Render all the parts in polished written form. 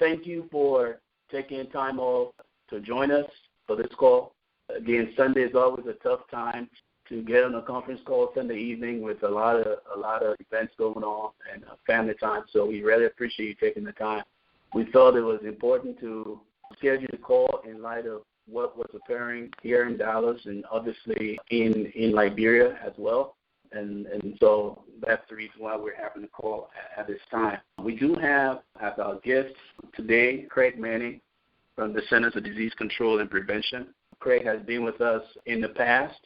thank you for taking time off to join us for this call. Again, Sunday is always a tough time to get on a conference call Sunday evening with a lot of events going on and family time. So we really appreciate you taking the time. We felt it was important to schedule the call in light of what was occurring here in Dallas and obviously in Liberia as well. And so that's the reason why we're having the call at this time. We do have as our guest today Craig Manning from the Centers for Disease Control and Prevention. Craig has been with us in the past.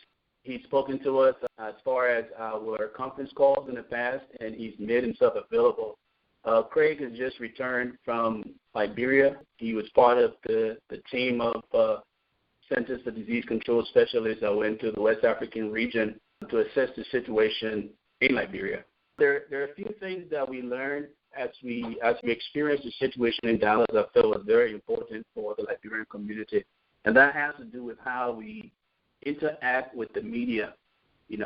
He's spoken to us as far as our conference calls in the past, and he's made himself available. Craig has just returned from Liberia. He was part of the team of Centers for Disease Control specialists that went to the West African region to assess the situation in Liberia. There are a few things that we learned as we experienced the situation in Dallas I felt was very important for the Liberian community, and that has to do with how we interact with the media,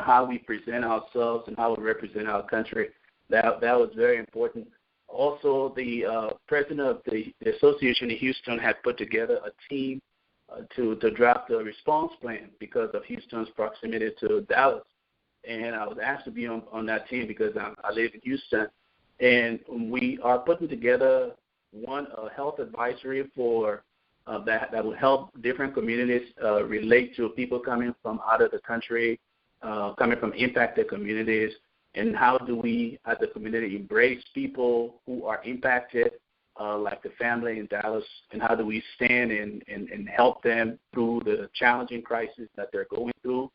how we present ourselves and how we represent our country. That was very important. Also, the president of the association in Houston had put together a team to draft a response plan because of Houston's proximity to Dallas. And I was asked to be on that team because I live in Houston. And we are putting together a health advisory for that will help different communities relate to people coming from out of the country, coming from impacted communities, and how do we as a community embrace people who are impacted, like the family in Dallas, and how do we stand and help them through the challenging crisis that they're going through.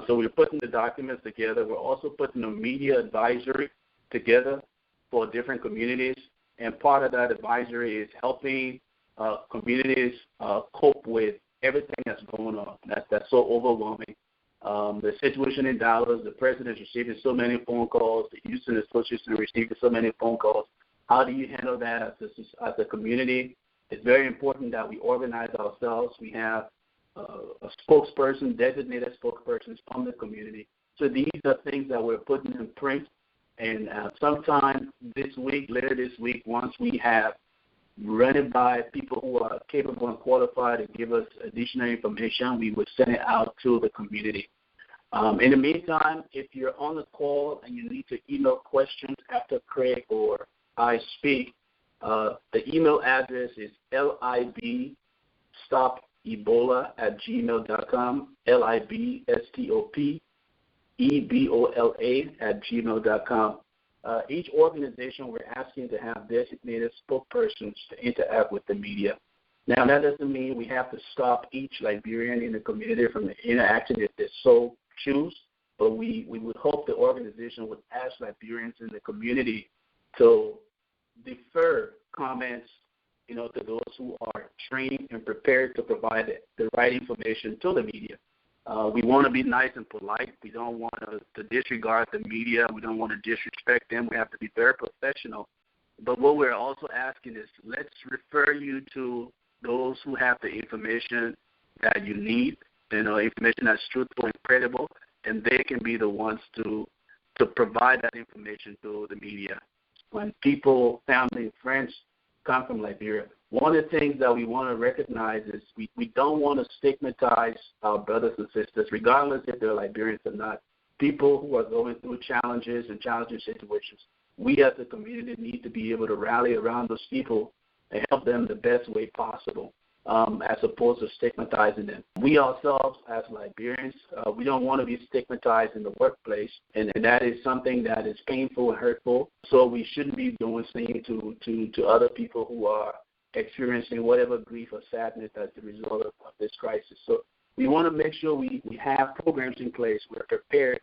So we're putting the documents together. We're also putting a media advisory together for different communities, and part of that advisory is helping communities cope with everything that's going on. That's so overwhelming. The situation in Dallas, the president is receiving so many phone calls, the Houston Association is receiving so many phone calls. How do you handle that as a community? It's very important that we organize ourselves. We have a spokesperson, designated spokespersons from the community. So these are things that we're putting in print. And sometime this week, later this week, once we have run it by people who are capable and qualified to give us additional information, we would send it out to the community. In the meantime, if you're on the call and you need to email questions after Craig or I speak, the email address is libstopebola@gmail.com, libstopebola@gmail.com. Each organization we're asking to have designated spokespersons to interact with the media. Now, that doesn't mean we have to stop each Liberian in the community from interacting if they so choose, but we would hope the organization would ask Liberians in the community to defer comments, to those who are trained and prepared to provide the right information to the media. We want to be nice and polite. We don't want to disregard the media. We don't want to disrespect them. We have to be very professional. But what we're also asking is let's refer you to those who have the information that you need, information that's truthful and credible, and they can be the ones to provide that information to the media. When people, family, and friends come from Liberia, one of the things that we want to recognize is we don't want to stigmatize our brothers and sisters, regardless if they're Liberians or not. People who are going through challenges and challenging situations, we as a community need to be able to rally around those people and help them the best way possible, as opposed to stigmatizing them. We ourselves as Liberians, we don't want to be stigmatized in the workplace, and that is something that is painful and hurtful, so we shouldn't be doing things to other people who are experiencing whatever grief or sadness as a result of this crisis. So we want to make sure we have programs in place. We're prepared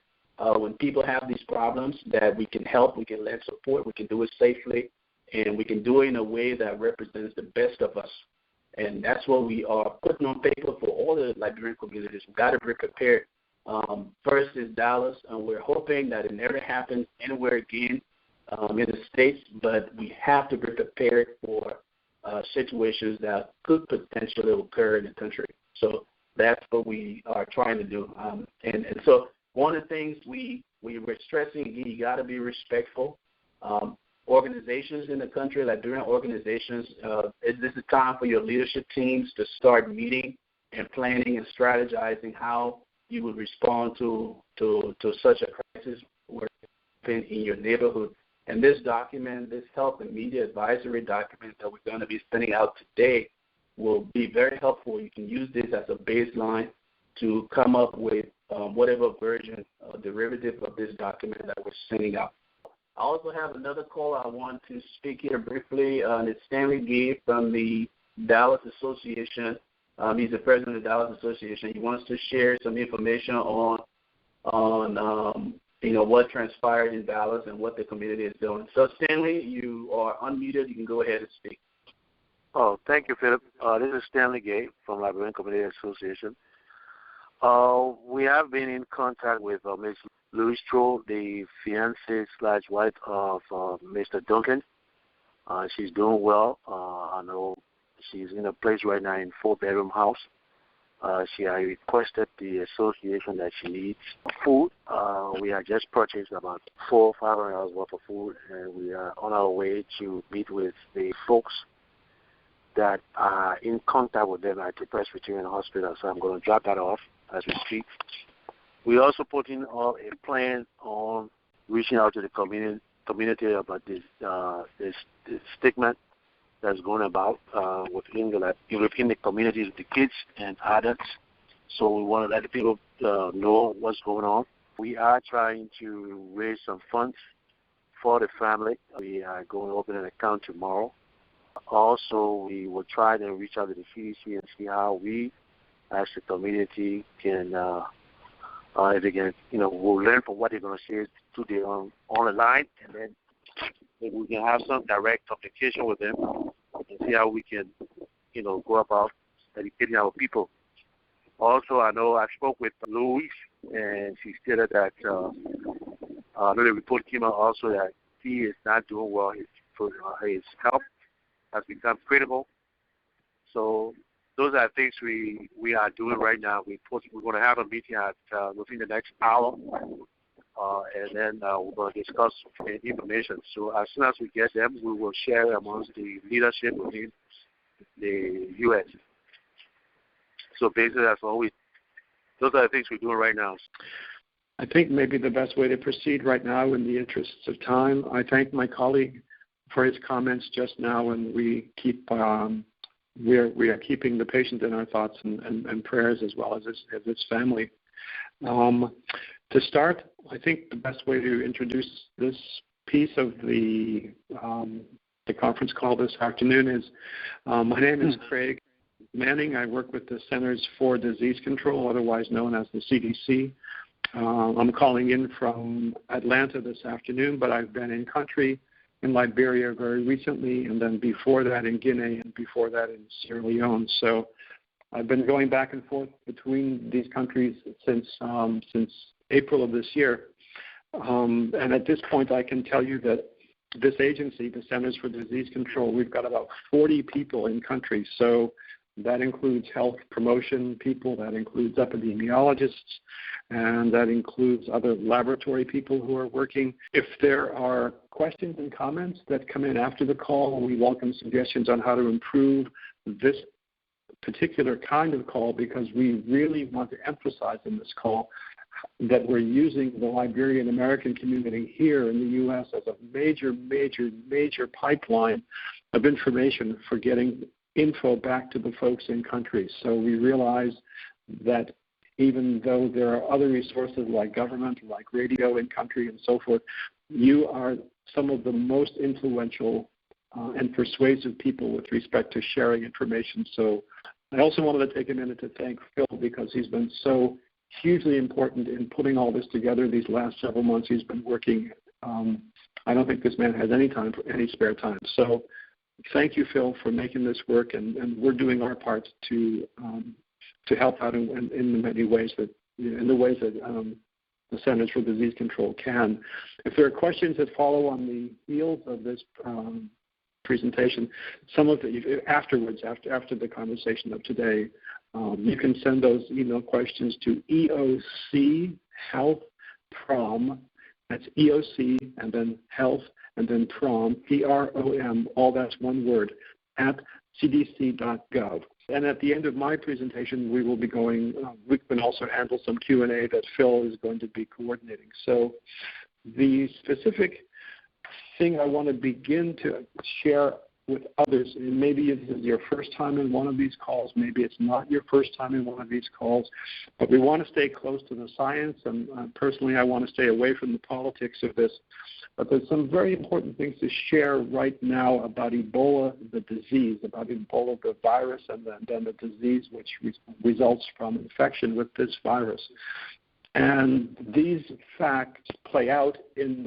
when people have these problems that we can help, we can lend support, we can do it safely, and we can do it in a way that represents the best of us. And that's what we are putting on paper for all the Liberian communities. We've got to be prepared. First is Dallas, and we're hoping that it never happens anywhere again in the States, but we have to be prepared for situations that could potentially occur in the country. So that's what we are trying to do. And so one of the things we're stressing, again, you got to be respectful. organizations in the country, like different organizations. This is time for your leadership teams to start meeting and planning and strategizing how you would respond to such a crisis in your neighborhood. And this document, this health and media advisory document that we're going to be sending out today will be very helpful. You can use this as a baseline to come up with whatever version or derivative of this document that we're sending out. I also have another call I want to speak here briefly. It's Stanley Gee from the Dallas Association. He's the president of the Dallas Association. He wants to share some information on what transpired in Dallas and what the community is doing. So, Stanley, you are unmuted. You can go ahead and speak. Oh, thank you, Philip. This is Stanley Gay from Liberian Community Association. We have been in contact with Ms. Louise Stroh, the fiancée/wife of Mr. Duncan. She's doing well. I know she's in a place right now in 4-bedroom house. She had requested the association that she needs food. We had just purchased about $400 or $500 worth of food, and we are on our way to meet with the folks that are in contact with them at the Presbyterian Hospital. So I'm going to drop that off as we speak. We also put in a plan on reaching out to the community about this stigma that's going about within the communities with the kids and adults. So we want to let the people know what's going on. We are trying to raise some funds for the family. We are going to open an account tomorrow. Also, we will try to reach out to the CDC and see how we, as the community, can, if they can, we'll learn from what they're going to say to the on the line, and then maybe we can have some direct communication with them and see how we can, go about educating our people. Also, I know I spoke with Louise, and she stated that I know the report came out also that he is not doing well. His health has become critical. So those are things we are doing right now. We're going to have a meeting within the next hour, and then we're going to discuss information. So as soon as we get them, we will share amongst the leadership within the U.S. So basically, that's all those are the things we're doing right now. I think maybe the best way to proceed right now, in the interests of time, I thank my colleague for his comments just now, and we are keeping the patient in our thoughts and prayers, as well as his family. To start, I think the best way to introduce this piece of the conference call this afternoon is, my name is Craig Manning. I work with the Centers for Disease Control, otherwise known as the CDC. I'm calling in from Atlanta this afternoon, but I've been in country in Liberia very recently, and then before that in Guinea, and before that in Sierra Leone. So I've been going back and forth between these countries since April of this year. And at this point, I can tell you that this agency, the Centers for Disease Control, we've got about 40 people in country. So that includes health promotion people, that includes epidemiologists, and that includes other laboratory people who are working. If there are questions and comments that come in after the call, we welcome suggestions on how to improve this particular kind of call, because we really want to emphasize in this call that we're using the Liberian American community here in the U.S. as a major, major, major pipeline of information for getting info back to the folks in country. So we realize that even though there are other resources like government, like radio in country and so forth, you are some of the most influential and persuasive people with respect to sharing information. So I also wanted to take a minute to thank Phil, because he's been so hugely important in putting all this together these last several months. He's been working. I don't think this man has any time for any spare time. So thank you, Phil, for making this work, and we're doing our part to help out in the many ways that the Centers for Disease Control can. If there are questions that follow on the heels of this presentation, some of the afterwards, after the conversation of today, you can send those email questions to eochealthprom That's EOC and then health and then PROM, PROM, all that's one word, at cdc.gov. And at the end of my presentation, we will be going, we can also handle some Q&A that Phil is going to be coordinating. So the specific thing I want to begin to share with others, and maybe this is your first time in one of these calls, maybe it's not your first time in one of these calls, but we want to stay close to the science, and personally I want to stay away from the politics of this. But there's some very important things to share right now about Ebola, the disease, about Ebola, the virus, and then the disease which results from infection with this virus. And these facts play out in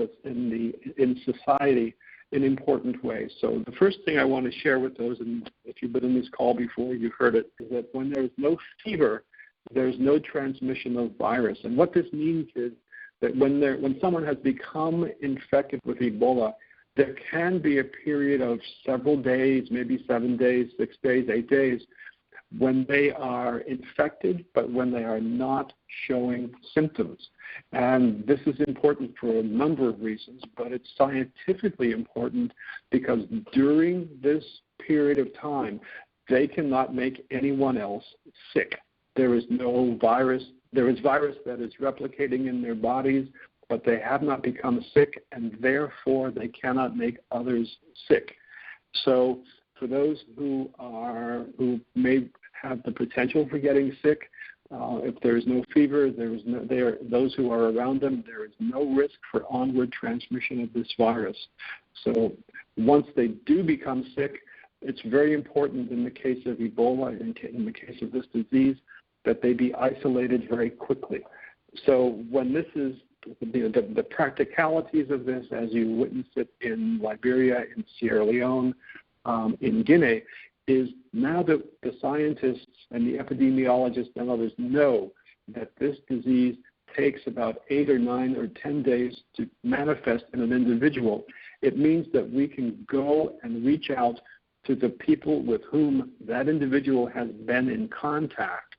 society in important ways. So the first thing I want to share with those, and if you've been in this call before, you've heard it, is that when there's no fever, there's no transmission of virus. And what this means is that when someone has become infected with Ebola, there can be a period of several days, maybe 7 days, 6 days, 8 days, when they are infected, but when they are not showing symptoms. And this is important for a number of reasons, but it's scientifically important because during this period of time, they cannot make anyone else sick. There is no virus. There is virus that is replicating in their bodies, but they have not become sick, and therefore they cannot make others sick. So for those who may have the potential for getting sick, if there is no fever, those who are around them, there is no risk for onward transmission of this virus. So once they do become sick, it's very important in the case of Ebola, in the case of this disease, that they be isolated very quickly. So when this is the practicalities of this, as you witness it in Liberia, in Sierra Leone, in Guinea, is now that the scientists and the epidemiologists and others know that this disease takes about 8 or 9 or 10 days to manifest in an individual, it means that we can go and reach out to the people with whom that individual has been in contact,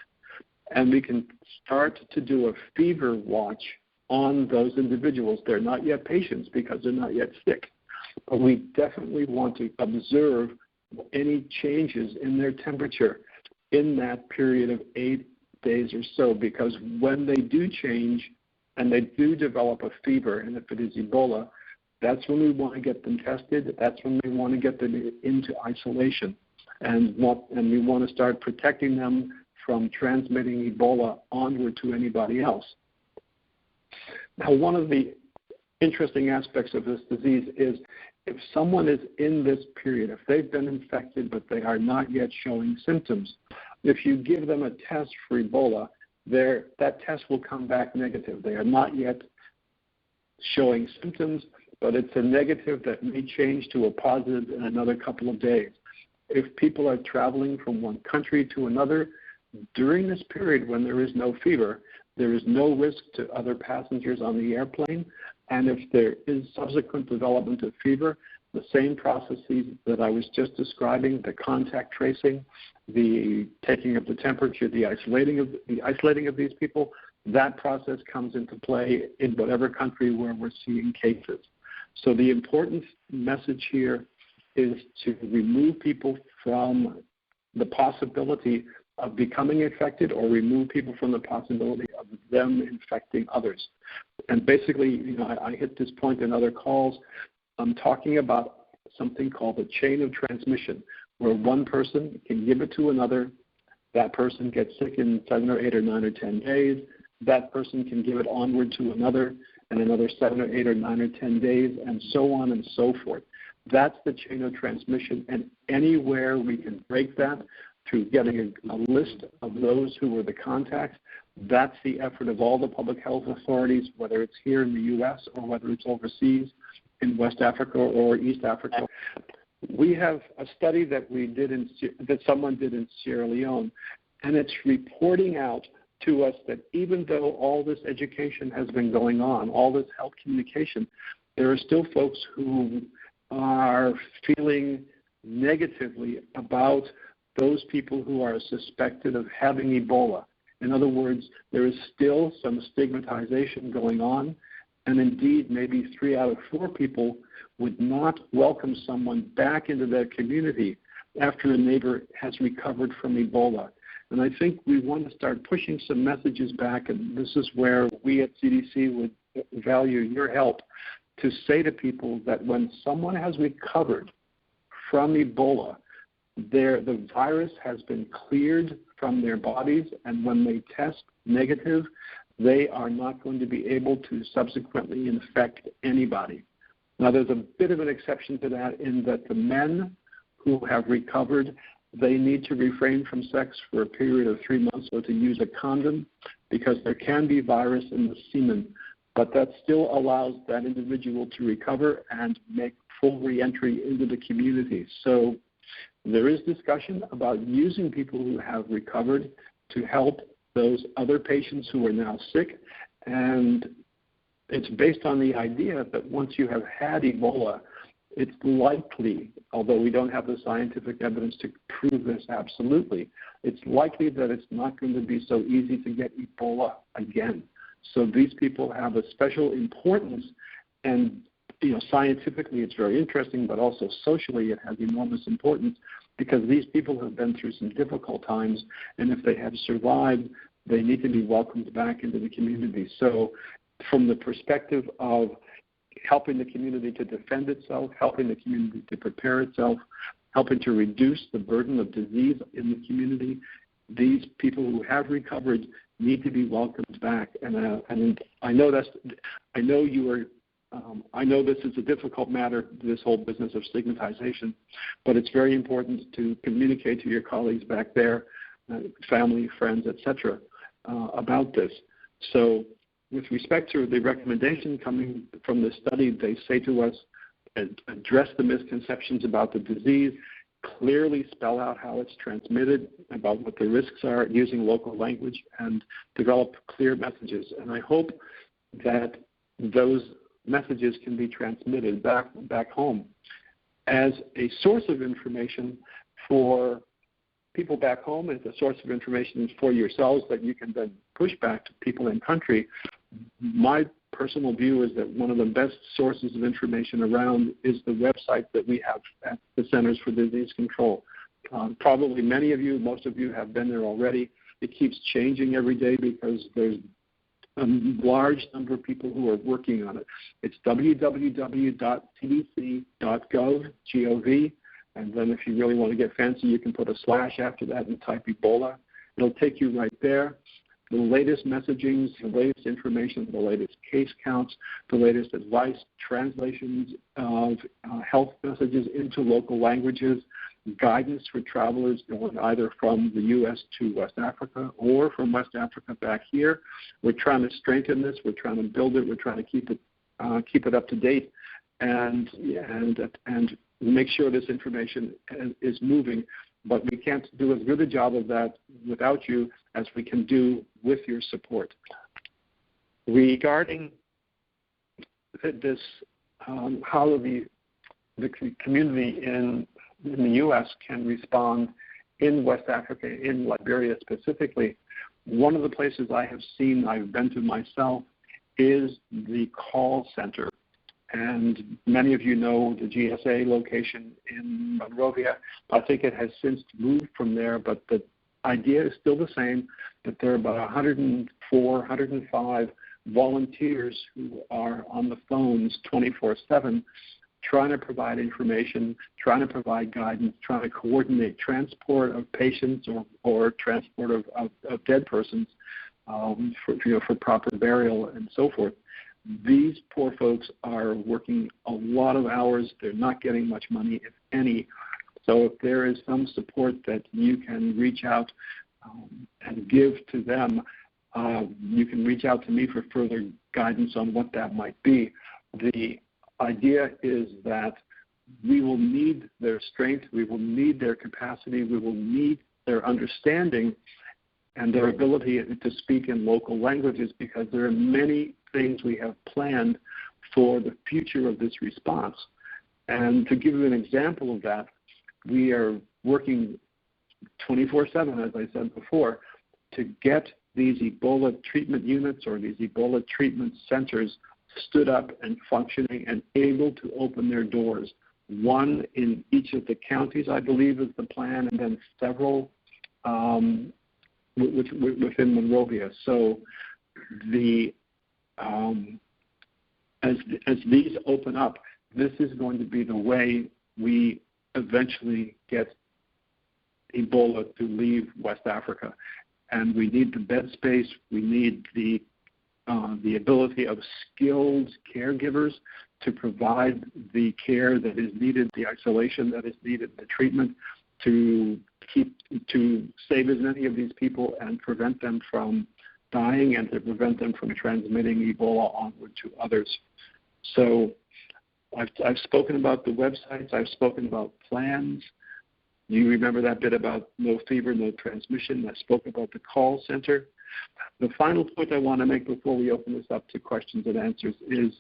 and we can start to do a fever watch on those individuals. They're not yet patients because they're not yet sick, but we definitely want to observe any changes in their temperature in that period of 8 days or so, because when they do change and they do develop a fever, and if it is Ebola, that's when we want to get them tested. That's when we want to get them into isolation, and we want to start protecting them from transmitting Ebola onward to anybody else. Now, one of the interesting aspects of this disease is if someone is in this period, if they've been infected but they are not yet showing symptoms, if you give them a test for Ebola, that test will come back negative. They are not yet showing symptoms, but it's a negative that may change to a positive in another couple of days. If people are traveling from one country to another, during this period when there is no fever, there is no risk to other passengers on the airplane. And if there is subsequent development of fever, the same processes that I was just describing, the contact tracing, the taking of the temperature, the isolating of these people, that process comes into play in whatever country where we're seeing cases. So the important message here is to remove people from the possibility of becoming infected, or remove people from the possibility of them infecting others. And basically, I hit this point in other calls. I'm talking about something called a chain of transmission, where one person can give it to another. That person gets sick in 7 or 8 or 9 or 10 days. That person can give it onward to another, and another 7 or 8 or 9 or 10 days, and so on and so forth. That's the chain of transmission, and anywhere we can break that through getting a list of those who were the contacts, that's the effort of all the public health authorities, whether it's here in the U.S. or whether it's overseas in West Africa or East Africa. We have a study that someone did in Sierra Leone, and it's reporting out to us that even though all this education has been going on, all this health communication, there are still folks who are feeling negatively about those people who are suspected of having Ebola. In other words, there is still some stigmatization going on, And indeed, maybe 3 out of 4 people would not welcome someone back into their community after a neighbor has recovered from Ebola. And I think we want to start pushing some messages back, and this is where we at CDC would value your help to say to people that when someone has recovered from Ebola, the virus has been cleared from their bodies, and when they test negative, they are not going to be able to subsequently infect anybody. Now, there's a bit of an exception to that in that the men who have recovered, they need to refrain from sex for a period of 3 months or to use a condom because there can be virus in the semen, but that still allows that individual to recover and make full reentry into the community. So there is discussion about using people who have recovered to help those other patients who are now sick, and it's based on the idea that once you have had Ebola, it's likely, although we don't have the scientific evidence to prove this absolutely, it's likely that it's not going to be so easy to get Ebola again. So these people have a special importance, and scientifically it's very interesting, but also socially it has enormous importance because these people have been through some difficult times, and if they have survived, they need to be welcomed back into the community. So from the perspective of helping the community to defend itself, helping the community to prepare itself, helping to reduce the burden of disease in the community, these people who have recovered need to be welcomed back. And I know this is a difficult matter, this whole business of stigmatization, but it's very important to communicate to your colleagues back there, family, friends, etc., about this. So with respect to the recommendation coming from the study, they say to us, address the misconceptions about the disease, clearly spell out how it's transmitted, about what the risks are, using local language, and develop clear messages. And I hope that those messages can be transmitted back home as a source of information for people back home, as a source of information for yourselves that you can then push back to people in country. My personal view is that one of the best sources of information around is the website that we have at the Centers for Disease Control. Probably many of you, most of you have been there already. It keeps changing every day because there's a large number of people who are working on it. It's www.cdc.gov, and then if you really want to get fancy, you can put a / after that and type Ebola. It'll take you right there. The latest messagings, the latest information, the latest case counts, the latest advice, translations of health messages into local languages, guidance for travelers going either from the U.S. to West Africa or from West Africa back here. We're trying to strengthen this. We're trying to build it. We're trying to keep it up to date and make sure this information is moving. But we can't do as good a job of that without you as we can do with your support. Regarding this, how the community in the U.S. can respond in West Africa, in Liberia specifically, one of the places I've been to myself is the call center. And many of you know the GSA location in Monrovia. I think it has since moved from there, but the idea is still the same, that there are about 104, 105 volunteers who are on the phones 24/7 trying to provide information, trying to provide guidance, trying to coordinate transport of patients or transport of dead persons for proper burial and so forth. These poor folks are working a lot of hours. They're not getting much money, if any. So if there is some support that you can reach out and give to them, you can reach out to me for further guidance on what that might be. The idea is that we will need their strength, we will need their capacity, we will need their understanding and their ability to speak in local languages, because there are many things we have planned for the future of this response. And to give you an example of that, we are working 24/7, as I said before, to get these Ebola treatment units or these Ebola treatment centers stood up and functioning and able to open their doors. One in each of the counties, I believe, is the plan, and then several within Monrovia. So as these open up, this is going to be the way we eventually get Ebola to leave West Africa. And we need the bed space. We need the ability of skilled caregivers to provide the care that is needed, the isolation that is needed, the treatment to save as many of these people and prevent them from dying and to prevent them from transmitting Ebola onward to others. So I've spoken about the websites. I've spoken about plans. You remember that bit about no fever, no transmission. I spoke about the call center. The final point I want to make before we open this up to questions and answers is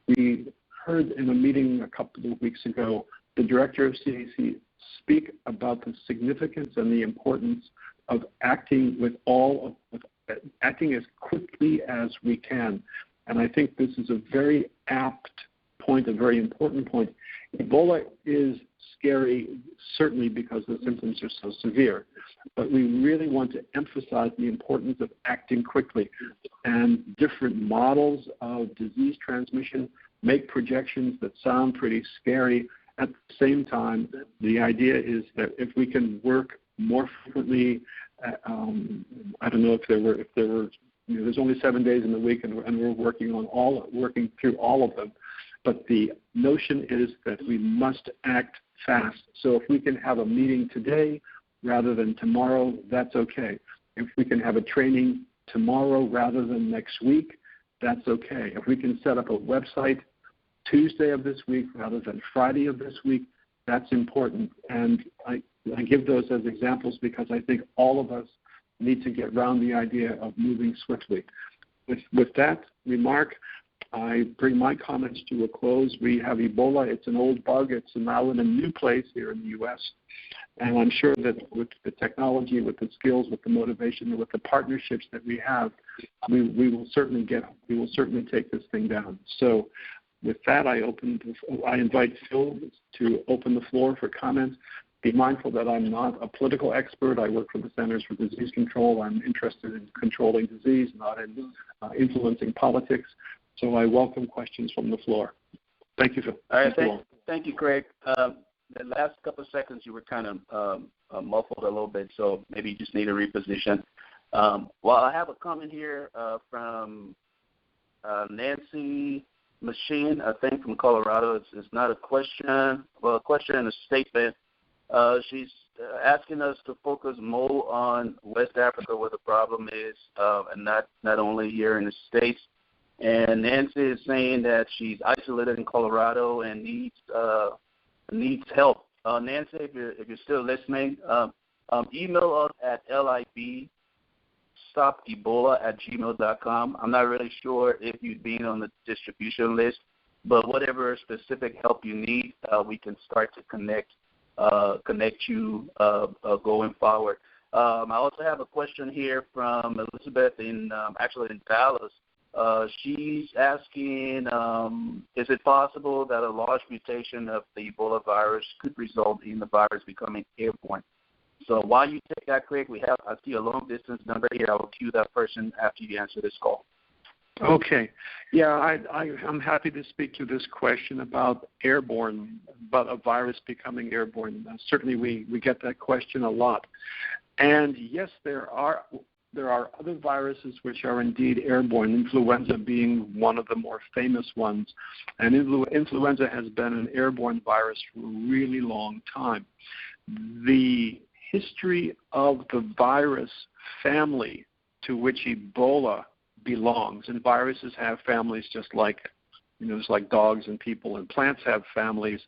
we heard in a meeting a couple of weeks ago the director of CDC speak about the significance and the importance of acting acting as quickly as we can. And I think this is a very apt point, a very important point. Ebola is scary, certainly because the symptoms are so severe. But we really want to emphasize the importance of acting quickly. And different models of disease transmission make projections that sound pretty scary. At the same time, the idea is that if we can work more frequently, I don't know if there were there's only 7 days in the week, and we're working through all of them. But the notion is that we must act fast. So if we can have a meeting today rather than tomorrow, that's okay. If we can have a training tomorrow rather than next week, that's okay. If we can set up a website Tuesday of this week rather than Friday of this week, that's important. And I give those as examples because I think all of us need to get around the idea of moving swiftly. With that remark, I bring my comments to a close. We have Ebola. It's an old bug. It's now in a new place here in the U.S. And I'm sure that with the technology, with the skills, with the motivation, and with the partnerships that we have, we will certainly take this thing down. So with that, I invite Phil to open the floor for comments. Be mindful that I'm not a political expert. I work for the Centers for Disease Control. I'm interested in controlling disease, not in influencing politics. So I welcome questions from the floor. Thank you, Phil. All right, thank you, Craig. The last couple of seconds you were kind of muffled a little bit, so maybe you just need a reposition. Well, I have a comment here from Nancy Machine, I think from Colorado. It's not a question, well, a question and a statement. She's asking us to focus more on West Africa where the problem is, and not only here in the States. And Nancy is saying that she's isolated in Colorado and needs help. Nancy, if you're still listening, email us at libstopebola@gmail.com. I'm not really sure if you've been on the distribution list, but whatever specific help you need, we can start to connect you going forward. I also have a question here from Elizabeth in Dallas. She's asking, is it possible that a large mutation of the Ebola virus could result in the virus becoming airborne? So while you take that, Craig, I see a long distance number here. I will cue that person after you answer this call. Okay. Yeah, I'm happy to speak to this question about a virus becoming airborne. Certainly we get that question a lot. And yes, there are other viruses which are indeed airborne, influenza being one of the more famous ones. And influenza has been an airborne virus for a really long time. The history of the virus family to which Ebola belongs, and viruses have families just like dogs and people, and plants have families.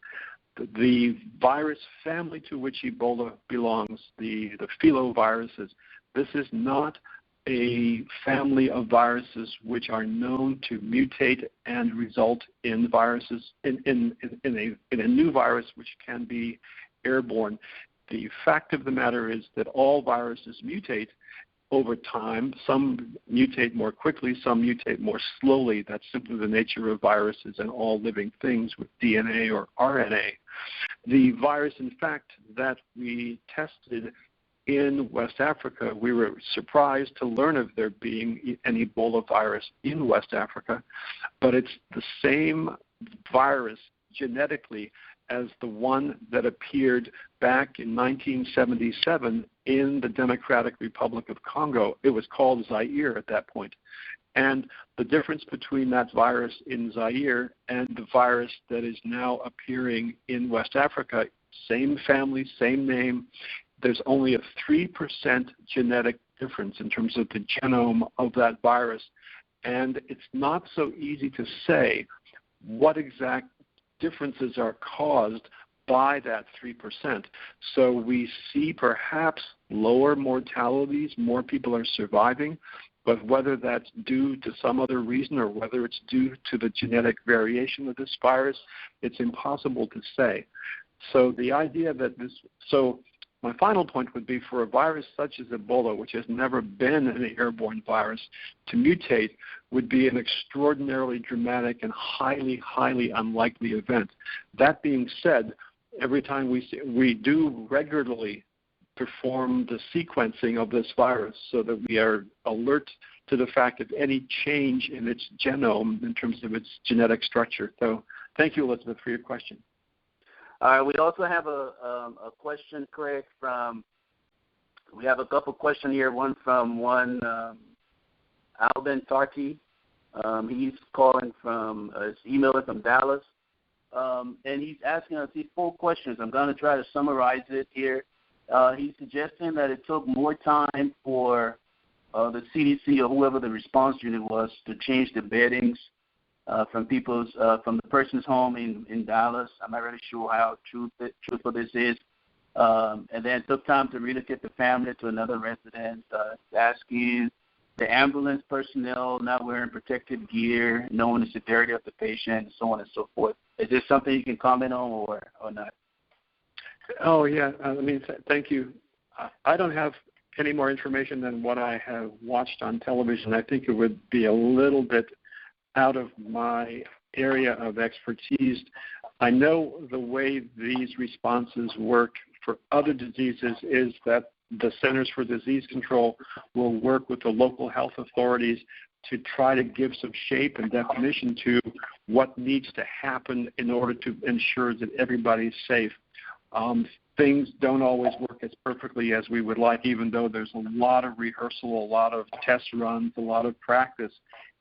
The virus family to which Ebola belongs, the filoviruses, this is not a family of viruses which are known to mutate and result in viruses in a new virus which can be airborne. The fact of the matter is that all viruses mutate, over time. Some mutate more quickly, some mutate more slowly. That's simply the nature of viruses and all living things with DNA or RNA. The virus, in fact, that we tested in West Africa, we were surprised to learn of there being an Ebola virus in West Africa, but it's the same virus genetically as the one that appeared back in 1977 in the Democratic Republic of Congo. It was called Zaire at that point. And the difference between that virus in Zaire and the virus that is now appearing in West Africa, same family, same name, there's only a 3% genetic difference in terms of the genome of that virus. And it's not so easy to say what exact differences are caused by that 3%. So we see perhaps lower mortalities, more people are surviving, but whether that's due to some other reason or whether it's due to the genetic variation of this virus, it's impossible to say. So the idea that my final point would be for a virus such as Ebola, which has never been an airborne virus, to mutate would be an extraordinarily dramatic and highly, highly unlikely event. That being said, every time we do regularly perform the sequencing of this virus so that we are alert to the fact of any change in its genome in terms of its genetic structure. So thank you, Elizabeth, for your question. We also have a question, Craig, we have a couple questions here, one from Alvin Tarkey. He's calling his emailer from Dallas. And he's asking us these 4 questions. I'm going to try to summarize it here. He's suggesting that it took more time for the CDC or whoever the response unit was to change the beddings from the person's home in Dallas. I'm not really sure how truthful this is. And then it took time to relocate the family to another residence. Asking the ambulance personnel not wearing protective gear, knowing the severity of the patient, and so on and so forth. Is this something you can comment on or not? Oh, yeah. Thank you. I don't have any more information than what I have watched on television. I think it would be a little bit out of my area of expertise. I know the way these responses work for other diseases is that the Centers for Disease Control will work with the local health authorities to try to give some shape and definition to what needs to happen in order to ensure that everybody's safe. Things don't always work as perfectly as we would like, even though there's a lot of rehearsal, a lot of test runs, a lot of practice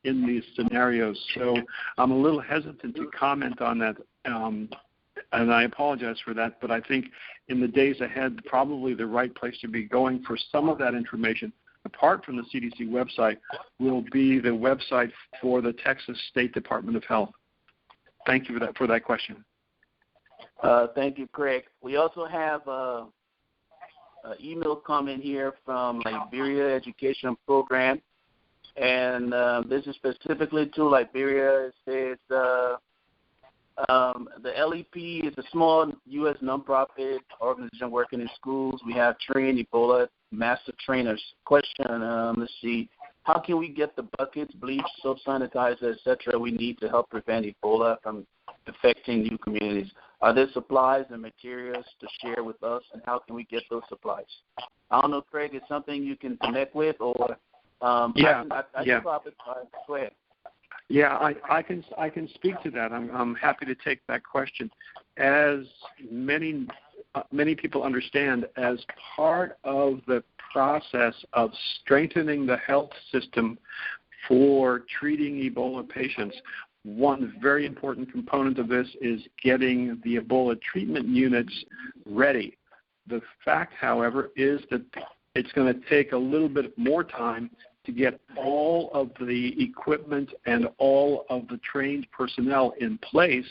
in these scenarios. So I'm a little hesitant to comment on that, and I apologize for that, but I think in the days ahead, probably the right place to be going for some of that information, apart from the CDC website, will be the website for the Texas State Department of Health. Thank you for that question. Thank you, Craig. We also have an email comment here from Liberia Education Program, and this is specifically to Liberia. It says the LEP is a small U.S. nonprofit organization working in schools. We have trained Ebola master trainers. Question, let's see. How can we get the buckets, bleach, soap, sanitizer, etc. we need to help prevent Ebola from affecting new communities? Are there supplies and materials to share with us, and how can we get those supplies? I don't know, Craig, is something you can connect with, or go ahead. Yeah, I can speak to that. I'm happy to take that question. As many people understand, as part of the process of strengthening the health system for treating Ebola patients, one very important component of this is getting the Ebola treatment units ready. The fact, however, is that it's going to take a little bit more time to get all of the equipment and all of the trained personnel in place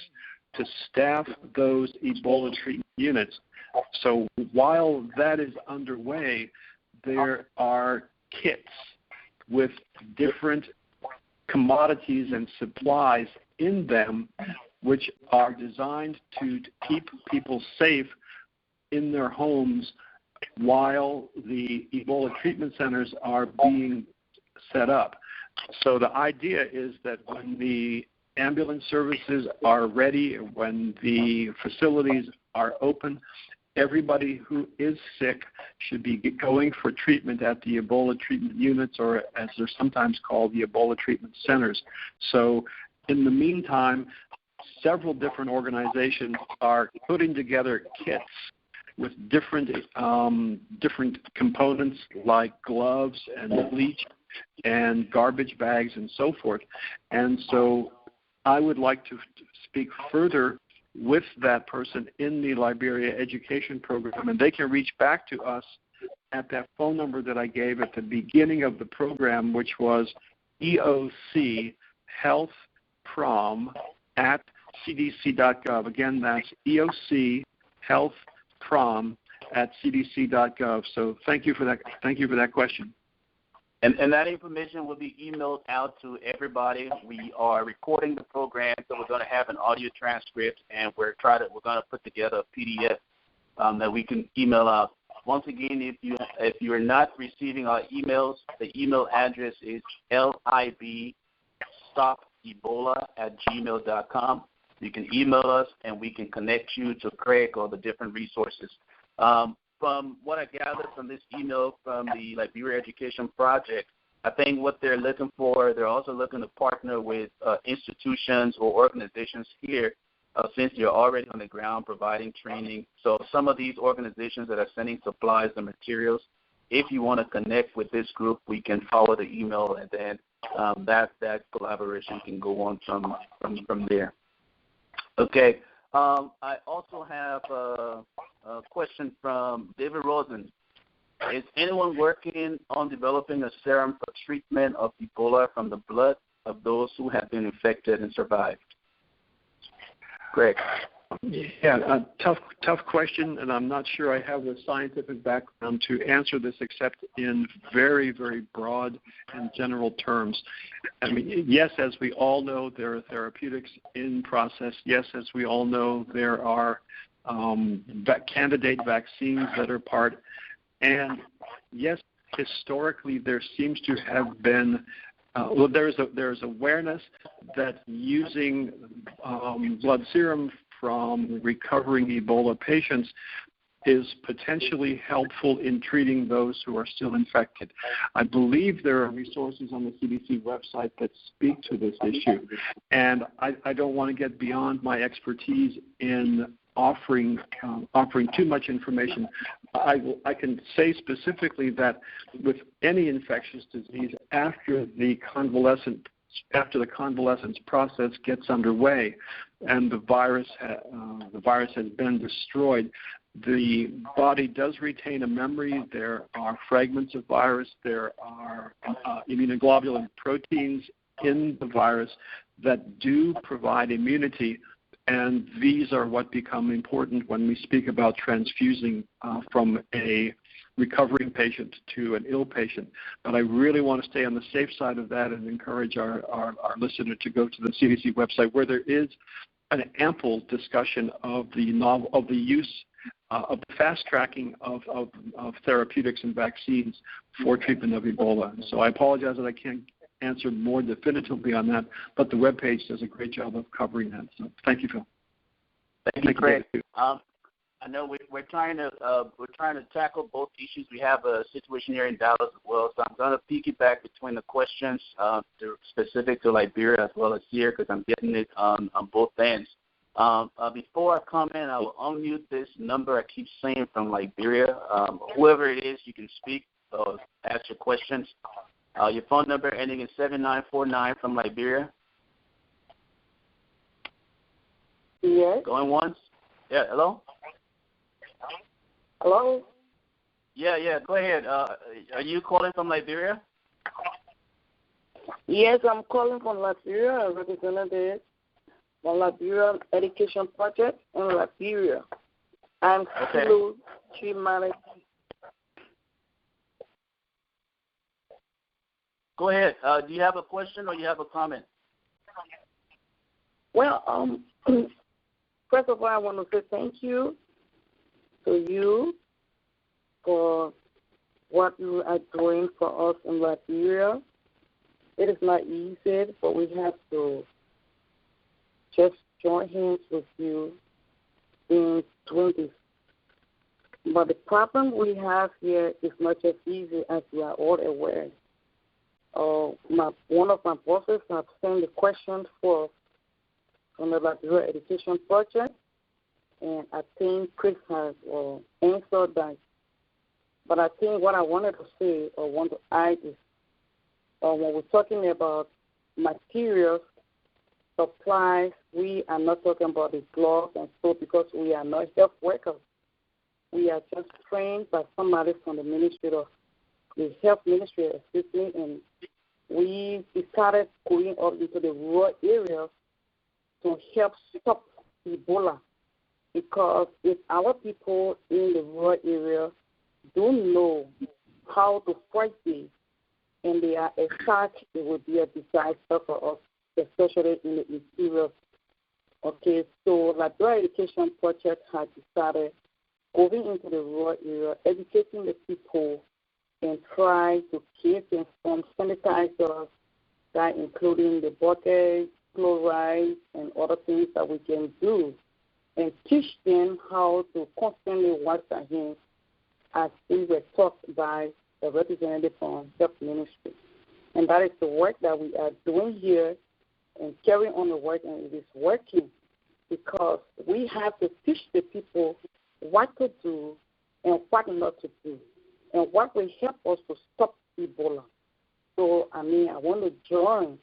to staff those Ebola treatment units. So while that is underway, there are kits with different commodities and supplies in them which are designed to keep people safe in their homes while the Ebola treatment centers are being set up. So the idea is that when the ambulance services are ready, when the facilities are open, everybody who is sick should be going for treatment at the Ebola treatment units, or as they're sometimes called, the Ebola treatment centers. So in the meantime, several different organizations are putting together kits with different components like gloves and bleach and garbage bags and so forth. And so I would like to speak further with that person in the Liberia Education Program, and they can reach back to us at that phone number that I gave at the beginning of the program, which was EOC Health Prom at cdc.gov. Again, that's EOC Health Prom at cdc.gov. So thank you for that. Thank you for that question. And that information will be emailed out to everybody. We are recording the program, so we're going to have an audio transcript, and we're going to put together a PDF that we can email out. Once again, if you are not receiving our emails, the email address is libstopebola@gmail.com. You can email us, and we can connect you to Craig or the different resources. From what I gathered from this email from the Liberia Education Project, I think what they're looking for, they're also looking to partner with institutions or organizations here since they're already on the ground providing training. So some of these organizations that are sending supplies and materials, if you want to connect with this group, we can follow the email, and then that collaboration can go on from there. Okay. I also have a question from David Rosen. Is anyone working on developing a serum for treatment of Ebola from the blood of those who have been infected and survived? Greg. Yeah, tough question, and I'm not sure I have the scientific background to answer this except in very, very broad and general terms. I mean, yes, as we all know, there are therapeutics in process. Yes, as we all know, there are candidate vaccines that are part. And yes, historically, there seems to have been there's awareness that using blood serum from recovering Ebola patients is potentially helpful in treating those who are still infected. I believe there are resources on the CDC website that speak to this issue, and I don't want to get beyond my expertise in offering too much information. I can say specifically that with any infectious disease, after the convalescence process gets underway and the virus has been destroyed, the body does retain a memory. There are fragments of virus. There are immunoglobulin proteins in the virus that do provide immunity, and these are what become important when we speak about transfusing from a recovering patient to an ill patient. But I really want to stay on the safe side of that and encourage our listener to go to the CDC website, where there is an ample discussion of the use of the fast tracking of therapeutics and vaccines for treatment of Ebola. So I apologize that I can't answer more definitively on that, but the webpage does a great job of covering that. So thank you, Phil. Thank you, Craig. I know we're trying to tackle both issues. We have a situation here in Dallas as well, so I'm going to piggyback between the questions specific to Liberia as well as here, because I'm getting it on both ends. Before I comment, I will unmute this number I keep saying from Liberia. Whoever it is, you can speak, ask your questions. Your phone number ending in 7949 from Liberia. Yes. Going once? Yeah, hello? Hello? Yeah, go ahead. Are you calling from Liberia? Yes, I'm calling from Liberia, a representative from Liberia Education Project in Liberia. I'm still chief manager. Go ahead. Do you have a question or you have a comment? Well, first of all, I want to say thank you to you for what you are doing for us in Liberia. It is not easy, but we have to just join hands with you in doing this. But the problem we have here is not as easy as we are all aware. One of my bosses have sent the question for from the Liberia Education Project, and I think Chris has answered that. But I think what I wanted to say or want to add is when we're talking about materials, supplies, we are not talking about the gloves and so because we are not health workers. We are just trained by somebody from the Ministry of the Health Ministry, and we started going up into the rural areas to help stop Ebola. Because if our people in the rural area don't know how to fight this, and they are attacked, it would be a disaster for us, especially in the interior. Okay, so Liberia Education Project has decided going into the rural area, educating the people, and try to keep them from sanitizers, that including the bucket, chloride, and other things that we can do, and teach them how to constantly wash their hands as we were taught by the representative from Health Ministry. And that is the work that we are doing here and carrying on the work, and it is working because we have to teach the people what to do and what not to do and what will help us to stop Ebola. So, I want to join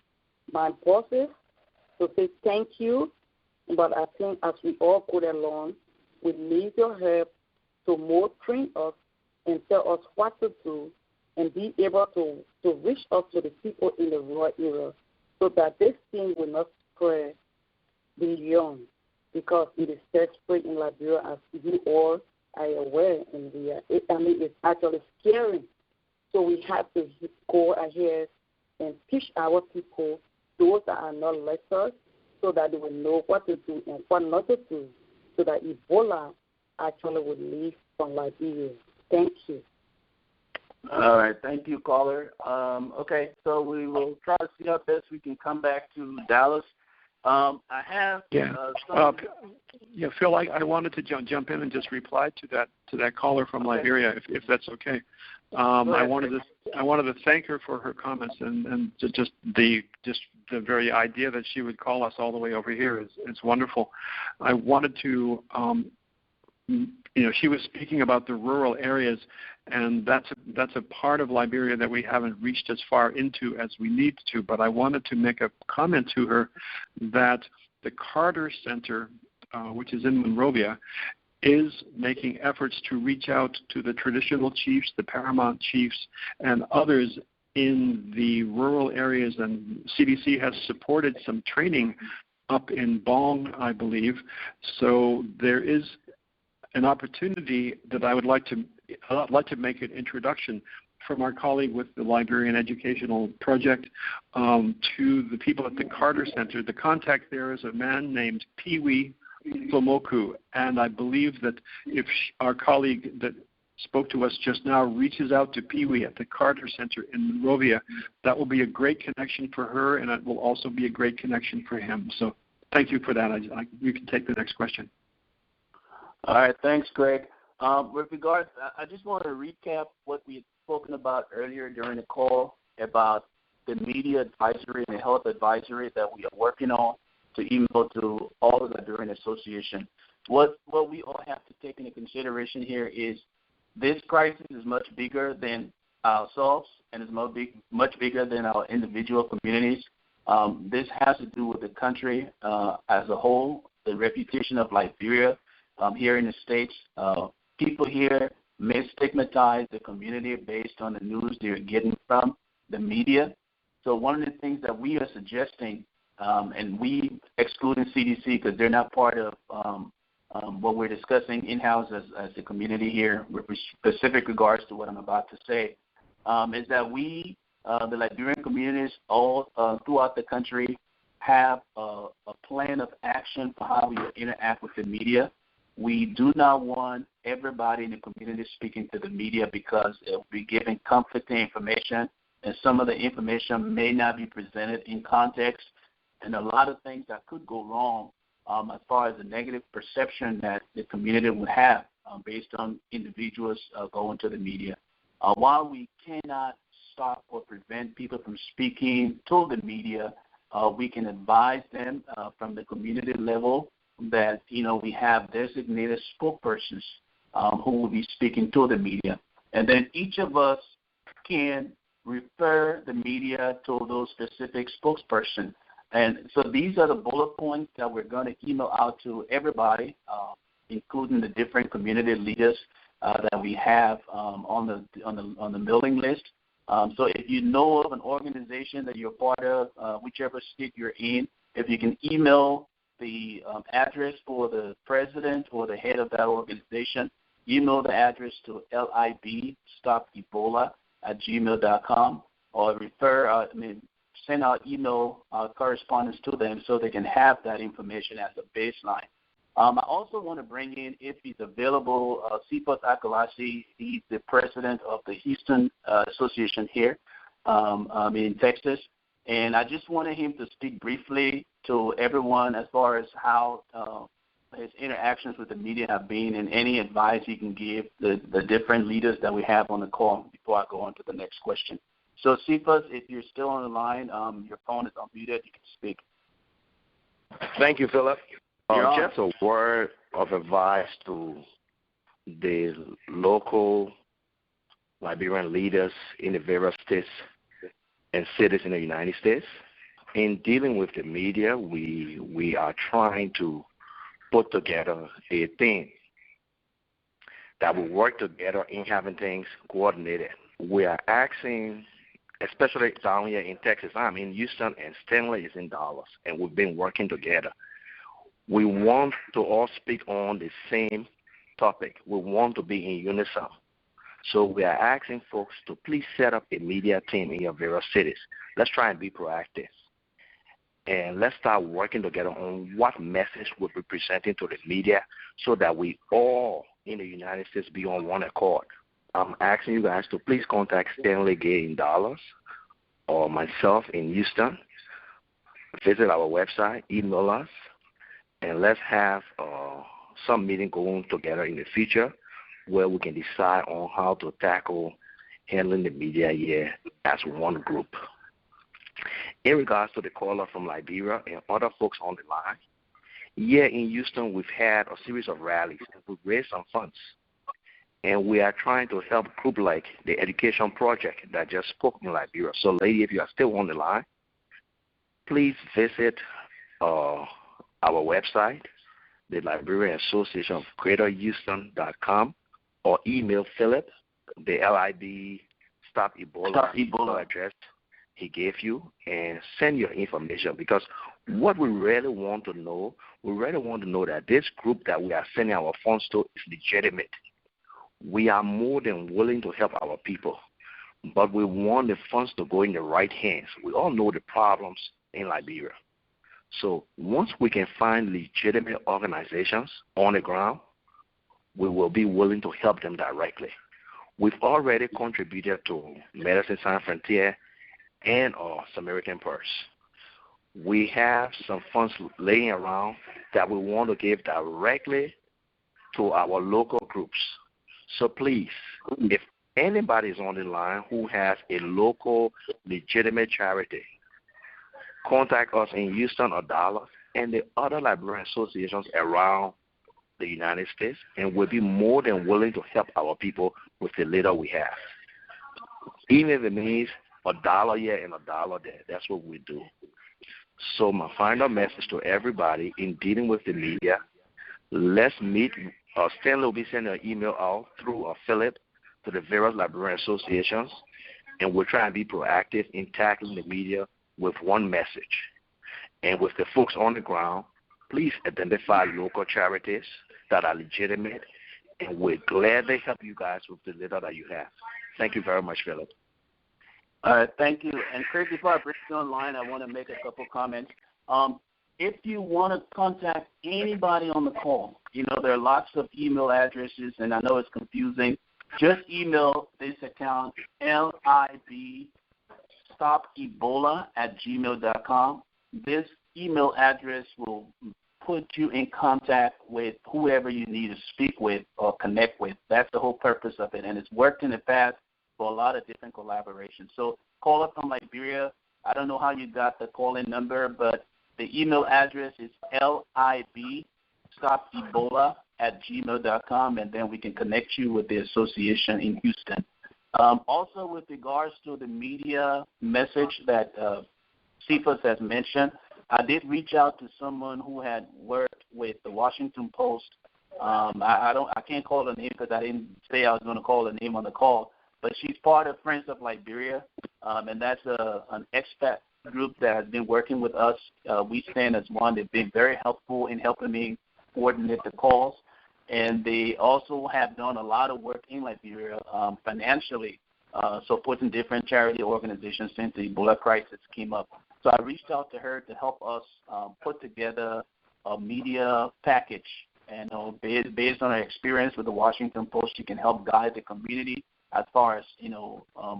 my bosses to say thank you, but I think as we all go along, we need your help to more train us and tell us what to do and be able to reach out to the people in the rural area so that this thing will not spread beyond, because it is still spread in Liberia, as you all are aware, and it's actually scary. So we have to go ahead and teach our people, those that are not like us, so that they will know what to do and what not to do, so that Ebola actually will leave from Liberia. Thank you. All right. Thank you, caller. Okay, so we will try to see how best we can come back to Dallas. I have Phil, I wanted to jump in and just reply to that caller from Liberia, if that's okay. I wanted to thank her for her comments and just the very idea that she would call us all the way over here is wonderful. I wanted to she was speaking about the rural areas, and that's a part of Liberia that we haven't reached as far into as we need to. But I wanted to make a comment to her that the Carter Center, which is in Monrovia, is making efforts to reach out to the traditional chiefs, the paramount chiefs, and others in the rural areas. And CDC has supported some training up in Bong, I believe. So there is an opportunity that I'd like to make an introduction from our colleague with the Liberian Educational Project to the people at the Carter Center. The contact there is a man named Pee-wee Fomoku, and I believe that if our colleague that spoke to us just now reaches out to Pee-wee at the Carter Center in Monrovia, that will be a great connection for her, and it will also be a great connection for him. So thank you for that. You can take the next question. All right, thanks, Greg. With regards, I just want to recap what we had spoken about earlier during the call about the media advisory and the health advisory that we are working on to email to all of the Liberian Association. What we all have to take into consideration here is this crisis is much bigger than ourselves and is much bigger than our individual communities. This has to do with the country as a whole, the reputation of Liberia. Here in the States, people here may stigmatize the community based on the news they're getting from the media. So one of the things that we are suggesting, and we excluding CDC because they're not part of what we're discussing in-house as a community here with specific regards to what I'm about to say, is that we, the Liberian communities all throughout the country, have a plan of action for how we interact with the media. We do not want everybody in the community speaking to the media because it will be giving conflicting information, and some of the information may not be presented in context, and a lot of things that could go wrong as far as the negative perception that the community would have based on individuals going to the media. While we cannot stop or prevent people from speaking to the media, we can advise them from the community level that, we have designated spokespersons who will be speaking to the media. And then each of us can refer the media to those specific spokespersons. And so these are the bullet points that we're going to email out to everybody, including the different community leaders that we have on the mailing list. So if you know of an organization that you're part of, whichever state you're in, if you can email the address for the president or the head of that organization, email the address to libstopebola@gmail.com, or send out email correspondence to them so they can have that information as a baseline. I also want to bring in, if he's available, Cephas Akalasi. He's the president of the Houston Association here in Texas. And I just wanted him to speak briefly to everyone as far as how his interactions with the media have been and any advice he can give the different leaders that we have on the call before I go on to the next question. So, Cephas, if you're still on the line, your phone is unmuted. You can speak. Thank you, Philip. Just a word of advice to the local Liberian leaders in the various states and cities in the United States. In dealing with the media, we are trying to put together a team that will work together in having things coordinated. We are asking, especially down here in Texas, I'm in Houston and Stanley is in Dallas, and we've been working together. We want to all speak on the same topic. We want to be in unison. So we are asking folks to please set up a media team in your various cities. Let's try and be proactive. And let's start working together on what message we'll be presenting to the media so that we all in the United States be on one accord. I'm asking you guys to please contact Stanley Gay in Dallas or myself in Houston. Visit our website, email us, and let's have some meeting going together in the future where we can decide on how to tackle handling the media here as one group. In regards to the caller from Liberia and other folks on the line, here in Houston we've had a series of rallies and we've raised some funds. And we are trying to help groups like the Education Project that just spoke in Liberia. So, lady, if you are still on the line, please visit our website, the Liberian Association of Greater Houston.com, or email Philip, the LIB Stop Ebola address he gave you, and send your information, because what we really want to know that this group that we are sending our funds to is legitimate. We are more than willing to help our people, but we want the funds to go in the right hands. We all know the problems in Liberia. So once we can find legitimate organizations on the ground, we will be willing to help them directly. We've already contributed to Medicine Sans Frontières and our Samaritan Purse. We have some funds laying around that we want to give directly to our local groups. So please, if anybody is on the line who has a local legitimate charity, contact us in Houston or Dallas and the other Liberian associations around the United States, and we'll be more than willing to help our people with the little we have. Even if it means $1 here and $1 there, that's what we do. So my final message to everybody in dealing with the media, let's meet. Stanley will be sending an email out through Philip to the various Liberian associations, and we'll try and be proactive in tackling the media with one message. And with the folks on the ground, please identify local charities that are legitimate, and we're glad they help you guys with the little that you have. Thank you very much, Philip. Thank you. And Chris, before I bring you online, I want to make a couple comments. if you want to contact anybody on the call, there are lots of email addresses, and I know it's confusing. Just email this account, libstopebola@gmail.com. This email address will put you in contact with whoever you need to speak with or connect with. That's the whole purpose of it, and it's worked in the past for a lot of different collaborations. So call up from Liberia. I don't know how you got the call-in number, but the email address is libstopebola@gmail.com, and then we can connect you with the association in Houston. Also, with regards to the media message that Cephas has mentioned, I did reach out to someone who had worked with the Washington Post. I can't call her name because I didn't say I was going to call her name on the call, but she's part of Friends of Liberia, and that's an expat group that has been working with us. We stand as one. They've been very helpful in helping me coordinate the calls, and they also have done a lot of work in Liberia financially, supporting different charity organizations since the Ebola crisis came up. So I reached out to her to help us put together a media package, and based on her experience with the Washington Post, she can help guide the community as far as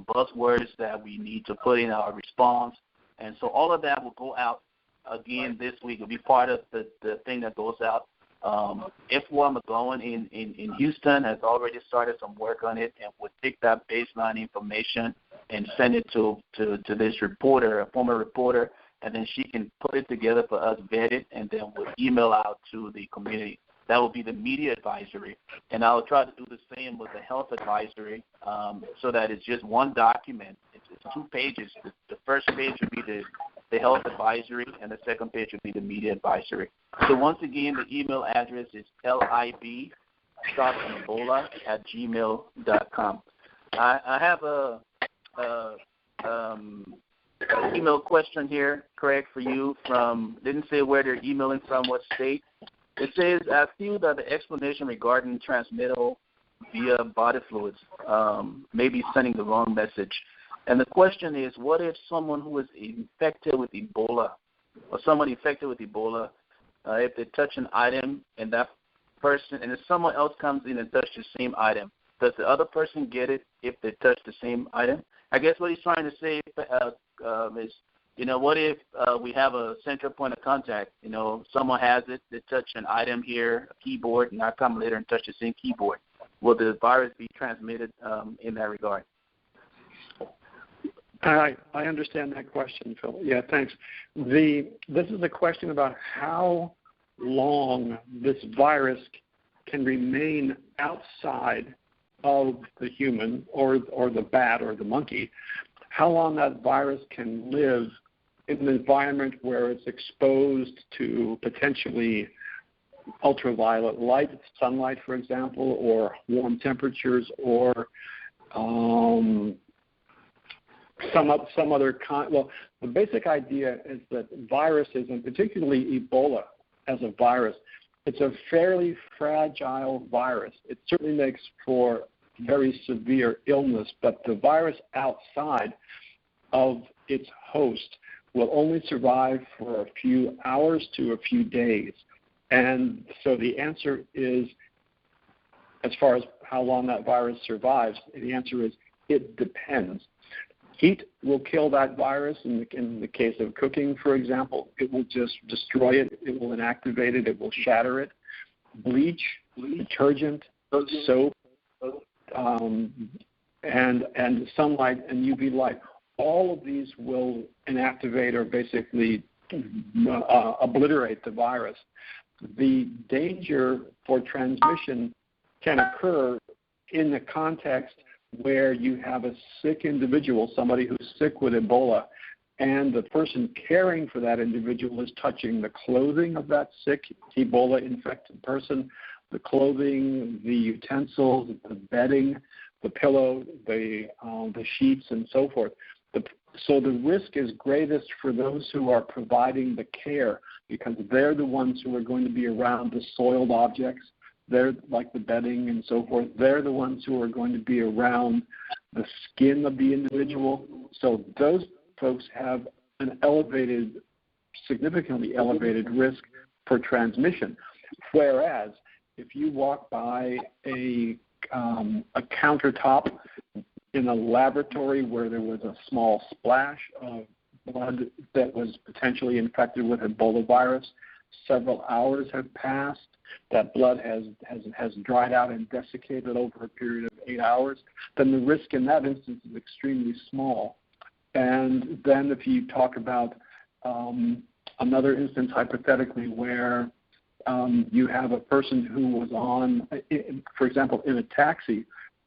buzzwords that we need to put in our response. And so all of that will go out again this week. It'll be part of the thing that goes out. F1 McGowan in Houston has already started some work on it, and we'll take that baseline information and send it to this reporter, a former reporter, and then she can put it together for us, vet it, and then we'll email out to the community. That will be the media advisory. And I'll try to do the same with the health advisory so that it's just one document. It's 2 pages. The first page would be the health advisory, and the second page would be the media advisory. So once again, the email address is libstopebola@gmail.com. I have a email question here, Craig, for you didn't say where they're emailing from, what state. It says, I feel that the explanation regarding transmittal via body fluids may be sending the wrong message. And the question is, what if someone who is infected with Ebola, or someone infected with Ebola, if they touch an item and that person, and if someone else comes in and touches the same item, does the other person get it if they touch the same item? I guess what he's trying to say is, what if we have a central point of contact? Someone has it, they touch an item here, a keyboard, and I come later and touch the same keyboard. Will the virus be transmitted in that regard? I understand that question, Phil. Yeah, thanks. This is a question about how long this virus can remain outside of the human or the bat or the monkey, how long that virus can live in an environment where it's exposed to potentially ultraviolet light, sunlight, for example, or warm temperatures, or some other kind. Well, the basic idea is that viruses, and particularly Ebola as a virus, it's a fairly fragile virus. It certainly makes for very severe illness, but the virus outside of its host will only survive for a few hours to a few days. And so the answer is, as far as how long that virus survives, the answer is it depends. Heat will kill that virus. In the case of cooking, for example, it will just destroy it. It will inactivate it. It will shatter it. Bleach, detergent, soap, and sunlight and UV light, all of these will inactivate or basically obliterate the virus. The danger for transmission can occur in the context where you have a sick individual, somebody who's sick with Ebola, and the person caring for that individual is touching the clothing of that sick Ebola-infected person, the clothing, the utensils, the bedding, the pillow, the sheets, and so forth. So the risk is greatest for those who are providing the care, because they're the ones who are going to be around the soiled objects. They're like the bedding and so forth. They're the ones who are going to be around the skin of the individual. So those folks have an elevated significantly elevated risk for transmission. Whereas if you walk by a countertop in a laboratory where there was a small splash of blood that was potentially infected with Ebola virus, several hours have passed, that blood has dried out and desiccated over a period of 8 hours, then the risk in that instance is extremely small. And then if you talk about another instance hypothetically where you have a person who was on, for example, in a taxi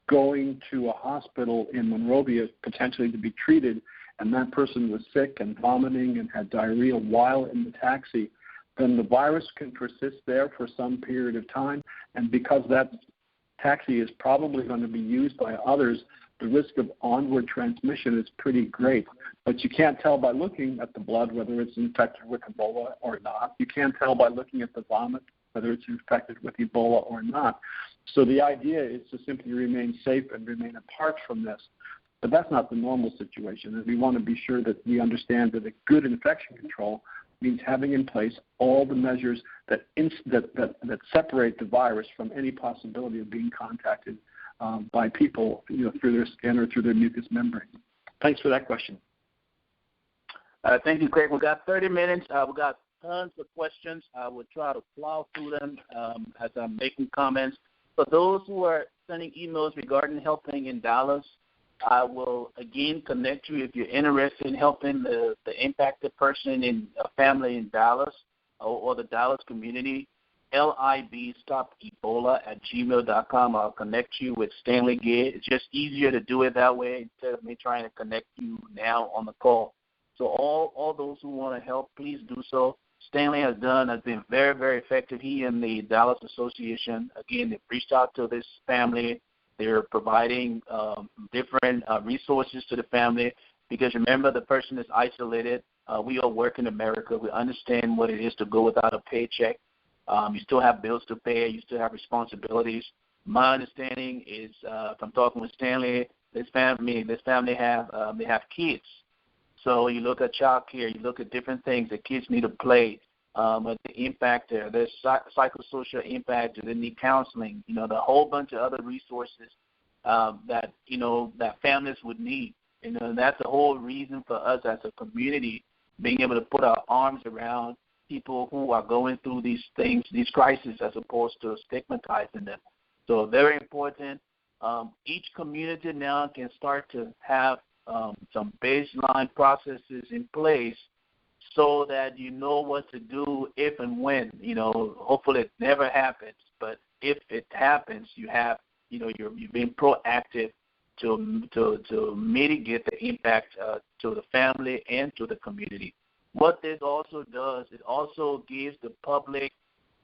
going to a hospital in Monrovia potentially to be treated, and that person was sick and vomiting and had diarrhea while in the taxi, then the virus can persist there for some period of time. And because that taxi is probably going to be used by others, the risk of onward transmission is pretty great. But you can't tell by looking at the blood whether it's infected with Ebola or not. You can't tell by looking at the vomit whether it's infected with Ebola or not. So the idea is to simply remain safe and remain apart from this. But that's not the normal situation. And we want to be sure that we understand that a good infection control means having in place all the measures that separate the virus from any possibility of being contacted by people, through their skin or through their mucous membrane. Thanks for that question. Thank you, Craig. We got 30 minutes. We got tons of questions. I will try to plow through them as I'm making comments. For those who are sending emails regarding helping in Dallas, I will again connect you if you're interested in helping the impacted person in a family in Dallas or the Dallas community. libstopebola@gmail.com. I'll connect you with Stanley Gay. It's just easier to do it that way instead of me trying to connect you now on the call. So all those who want to help, please do so. Stanley has been very, very effective. He and the Dallas Association, again, they've reached out to this family. They're providing different resources to the family because, remember, the person is isolated. We all work in America. We understand what it is to go without a paycheck. You still have bills to pay. You still have responsibilities. My understanding is, from talking with Stanley, this family have kids. So you look at child care, you look at different things. The kids need to play. But the impact there, there's psychosocial impact. They need counseling. The whole bunch of other resources that families would need. And that's the whole reason for us as a community being able to put our arms around people who are going through these things, these crises, as opposed to stigmatizing them. So very important. Each community now can start to have some baseline processes in place so that you know what to do if and when. Hopefully it never happens, but if it happens, you're being proactive to mitigate the impact to the family and to the community. What this also does, it also gives the public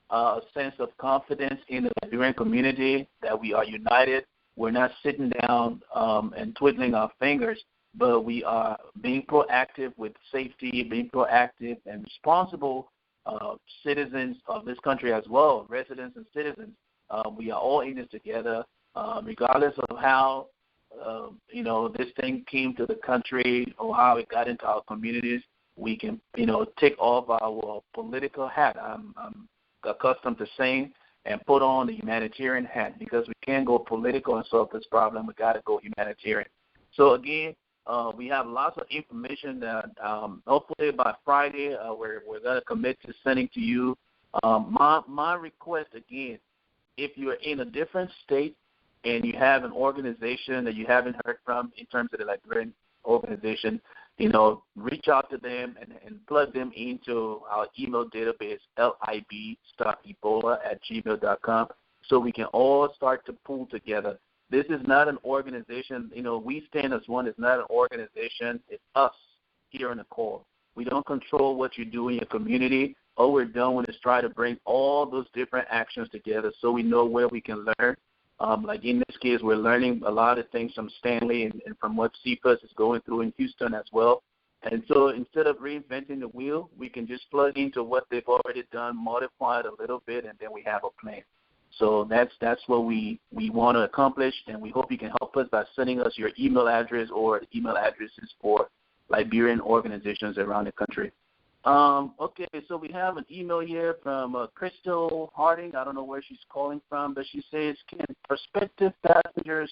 a sense of confidence in the Liberian community that we are united. We're not sitting down and twiddling our fingers, but we are being proactive with safety, being proactive and responsible citizens of this country as well, residents and citizens. We are all in this together, regardless of how, this thing came to the country or how it got into our communities. We can, take off our political hat, I'm accustomed to saying, and put on the humanitarian hat, because we can't go political and solve this problem. We got to go humanitarian. So, again, we have lots of information that hopefully by Friday we're going to commit to sending to you. My request, again, if you're in a different state and you have an organization that you haven't heard from in terms of the Liberian organization, reach out to them and plug them into our email database, libstopebola@gmail.com, so we can all start to pull together. This is not an organization. We stand as one. It's not an organization. It's us here in the call. We don't control what you do in your community. All we're doing is try to bring all those different actions together so we know where we can learn. Like in this case, we're learning a lot of things from Stanley and from what CPUS is going through in Houston as well. And so instead of reinventing the wheel, we can just plug into what they've already done, modify it a little bit, and then we have a plan. So that's what we want to accomplish, and we hope you can help us by sending us your email address or email addresses for Liberian organizations around the country. Okay, so we have an email here from Crystal Harding. I don't know where she's calling from, but she says, can prospective passengers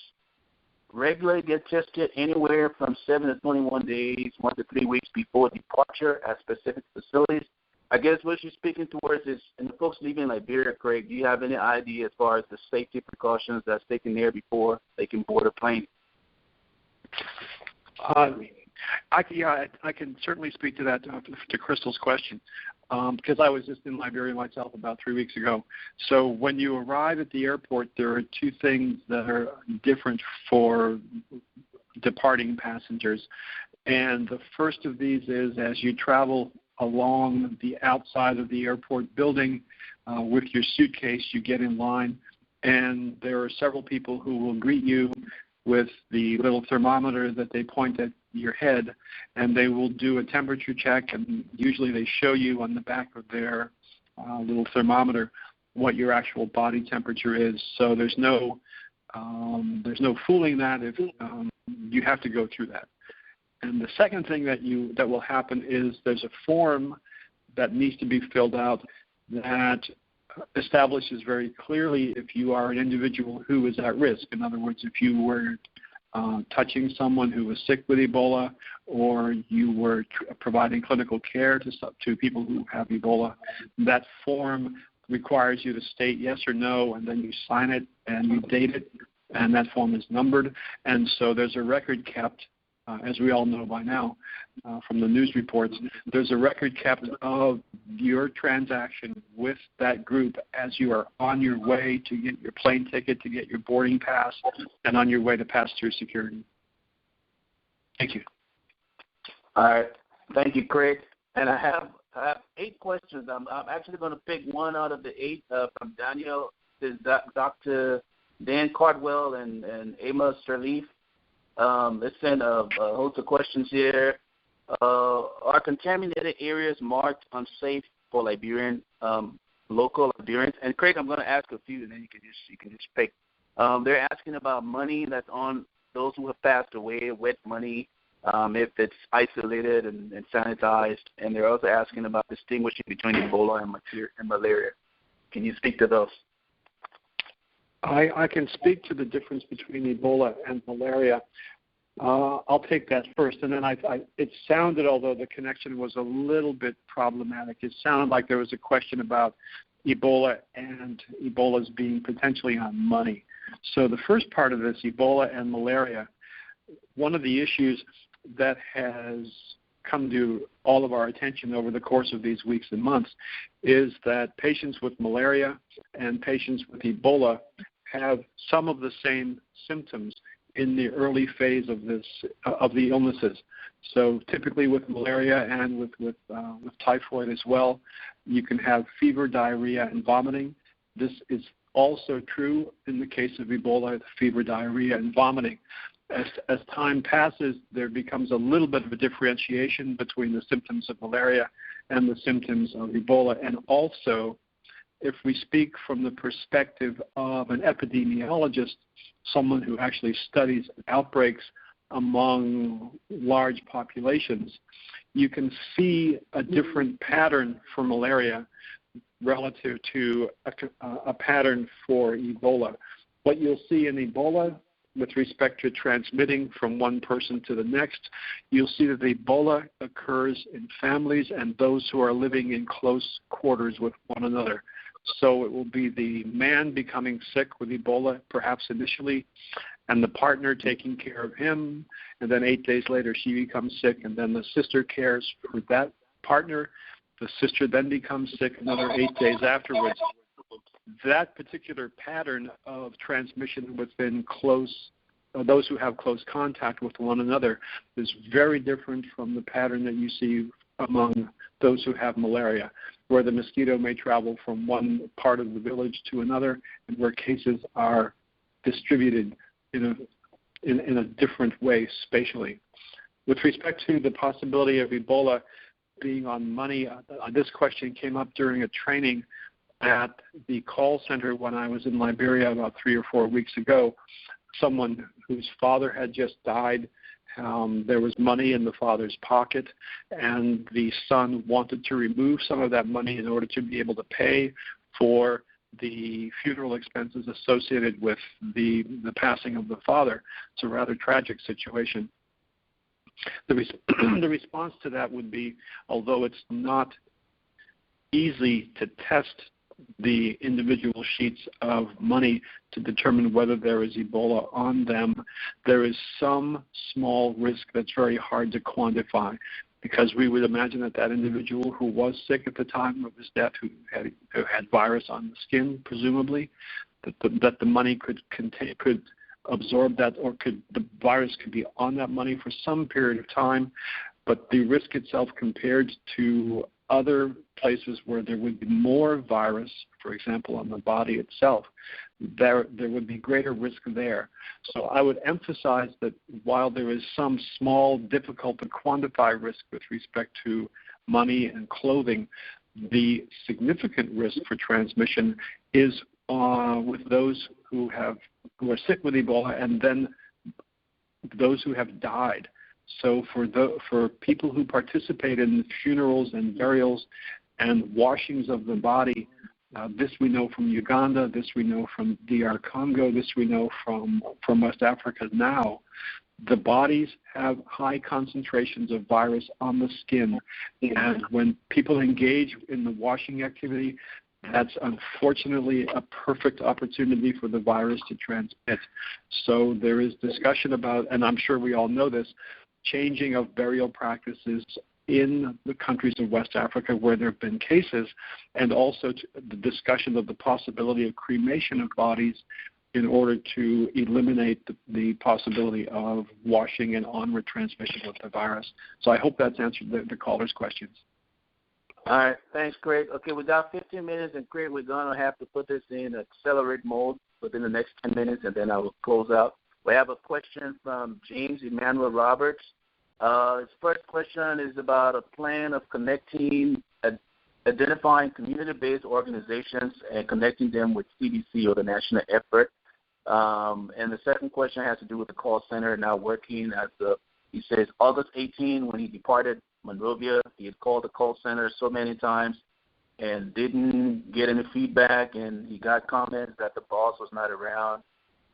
regularly get tested anywhere from 7 to 21 days, 1 to 3 weeks before departure at specific facilities? I guess what she's speaking towards is, and the folks leaving Liberia, Craig, do you have any idea as far as the safety precautions that's taken there before they can board a plane? I can certainly speak to that, to Crystal's question, because I was just in Liberia myself about 3 weeks ago. So when you arrive at the airport, there are two things that are different for departing passengers. And the first of these is as you travel along the outside of the airport building with your suitcase, you get in line, and there are several people who will greet you with the little thermometer that they point at your head, and they will do a temperature check, and usually they show you on the back of their little thermometer what your actual body temperature is. So there's no fooling that if you have to go through that. And the second thing that will happen is there's a form that needs to be filled out that establishes very clearly if you are an individual who is at risk. In other words, if you were touching someone who was sick with Ebola, or you were providing clinical care to people who have Ebola, that form requires you to state yes or no, and then you sign it and you date it, and that form is numbered. And so there's a record kept, as we all know by now from the news reports, there's a record kept of your transaction with that group as you are on your way to get your plane ticket, to get your boarding pass, and on your way to pass through security. Thank you. All right. Thank you, Craig. And I have 8 questions. I'm actually going to pick one out of the 8 from Daniel. This is Dr. Dan Cardwell and Emma Sirleaf. Let's send a host of questions here. Are contaminated areas marked unsafe for Liberian local Liberians? And Craig, I'm going to ask a few, and then you can just pick. They're asking about money that's on those who have passed away, wet money, if it's isolated and sanitized, and they're also asking about distinguishing between Ebola and malaria. Can you speak to those? I can speak to the difference between Ebola and malaria. I'll take that first, and then it sounded, although the connection was a little bit problematic, it sounded like there was a question about Ebola and Ebola's being potentially on money. So the first part of this, Ebola and malaria, one of the issues that has come to all of our attention over the course of these weeks and months is that patients with malaria and patients with Ebola have some of the same symptoms in the early phase of the illnesses. So typically with malaria and with typhoid as well, you can have fever, diarrhea, and vomiting. This is also true in the case of Ebola, fever, diarrhea, and vomiting. As time passes, there becomes a little bit of a differentiation between the symptoms of malaria and the symptoms of Ebola. And also, if we speak from the perspective of an epidemiologist, someone who actually studies outbreaks among large populations, you can see a different pattern for malaria relative to a pattern for Ebola. What you'll see in Ebola with respect to transmitting from one person to the next, you'll see that Ebola occurs in families and those who are living in close quarters with one another. So it will be the man becoming sick with Ebola, perhaps initially, and the partner taking care of him, and then 8 days later she becomes sick, and then the sister cares for that partner. The sister then becomes sick another 8 days afterwards. That particular pattern of transmission within those who have close contact with one another is very different from the pattern that you see among those who have malaria, where the mosquito may travel from one part of the village to another, and where cases are distributed in a different way spatially. With respect to the possibility of Ebola being on money, this question came up during a training at the call center when I was in Liberia about 3 or 4 weeks ago. someone whose father had just died. There was money in the father's pocket, and the son wanted to remove some of that money in order to be able to pay for the funeral expenses associated with the passing of the father. It's a rather tragic situation. The response to that would be, although it's not easy to test the individual sheets of money to determine whether there is Ebola on them, there is some small risk that's very hard to quantify, because we would imagine that individual who was sick at the time of his death, who had virus on the skin, presumably, that the money could absorb that, or the virus could be on that money for some period of time, but the risk itself compared to other places where there would be more virus, for example, on the body itself, there would be greater risk there. So I would emphasize that while there is some small, difficult to quantify risk with respect to money and clothing, the significant risk for transmission is with those who are sick with Ebola, and then those who have died. So for people who participate in funerals and burials and washings of the body, this we know from Uganda, this we know from DR Congo, this we know from West Africa now, the bodies have high concentrations of virus on the skin. And when people engage in the washing activity, that's unfortunately a perfect opportunity for the virus to transmit. So there is discussion about, and I'm sure we all know this, changing of burial practices in the countries of West Africa where there have been cases, and also the discussion of the possibility of cremation of bodies in order to eliminate the possibility of washing and onward transmission of the virus. So I hope that's answered the caller's questions. All right. Thanks, Craig. Okay, we got 15 minutes, and Craig, we're going to have to put this in accelerate mode within the next 10 minutes, and then I will close out. We have a question from James Emmanuel Roberts. His first question is about a plan of identifying community-based organizations and connecting them with CDC or the national effort. And the second question has to do with the call center now working he says August 18, when he departed Monrovia, he had called the call center so many times and didn't get any feedback, and he got comments that the boss was not around,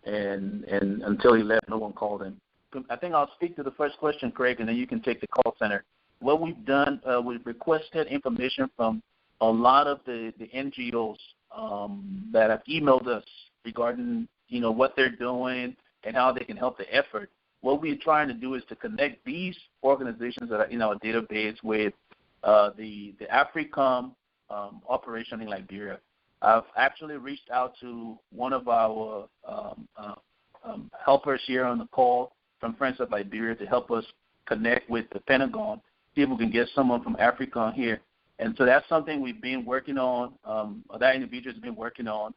and until he left, no one called him. I think I'll speak to the first question, Craig, and then you can take the call center. What we've done, we've requested information from a lot of the NGOs that have emailed us regarding, what they're doing and how they can help the effort. What we're trying to do is to connect these organizations that are in our database with the AFRICOM operation in Liberia. I've actually reached out to one of our helpers here on the call from Friends of Liberia to help us connect with the Pentagon, see if we can get someone from AFRICOM here. And so that's something we've been working on, that individual has been working on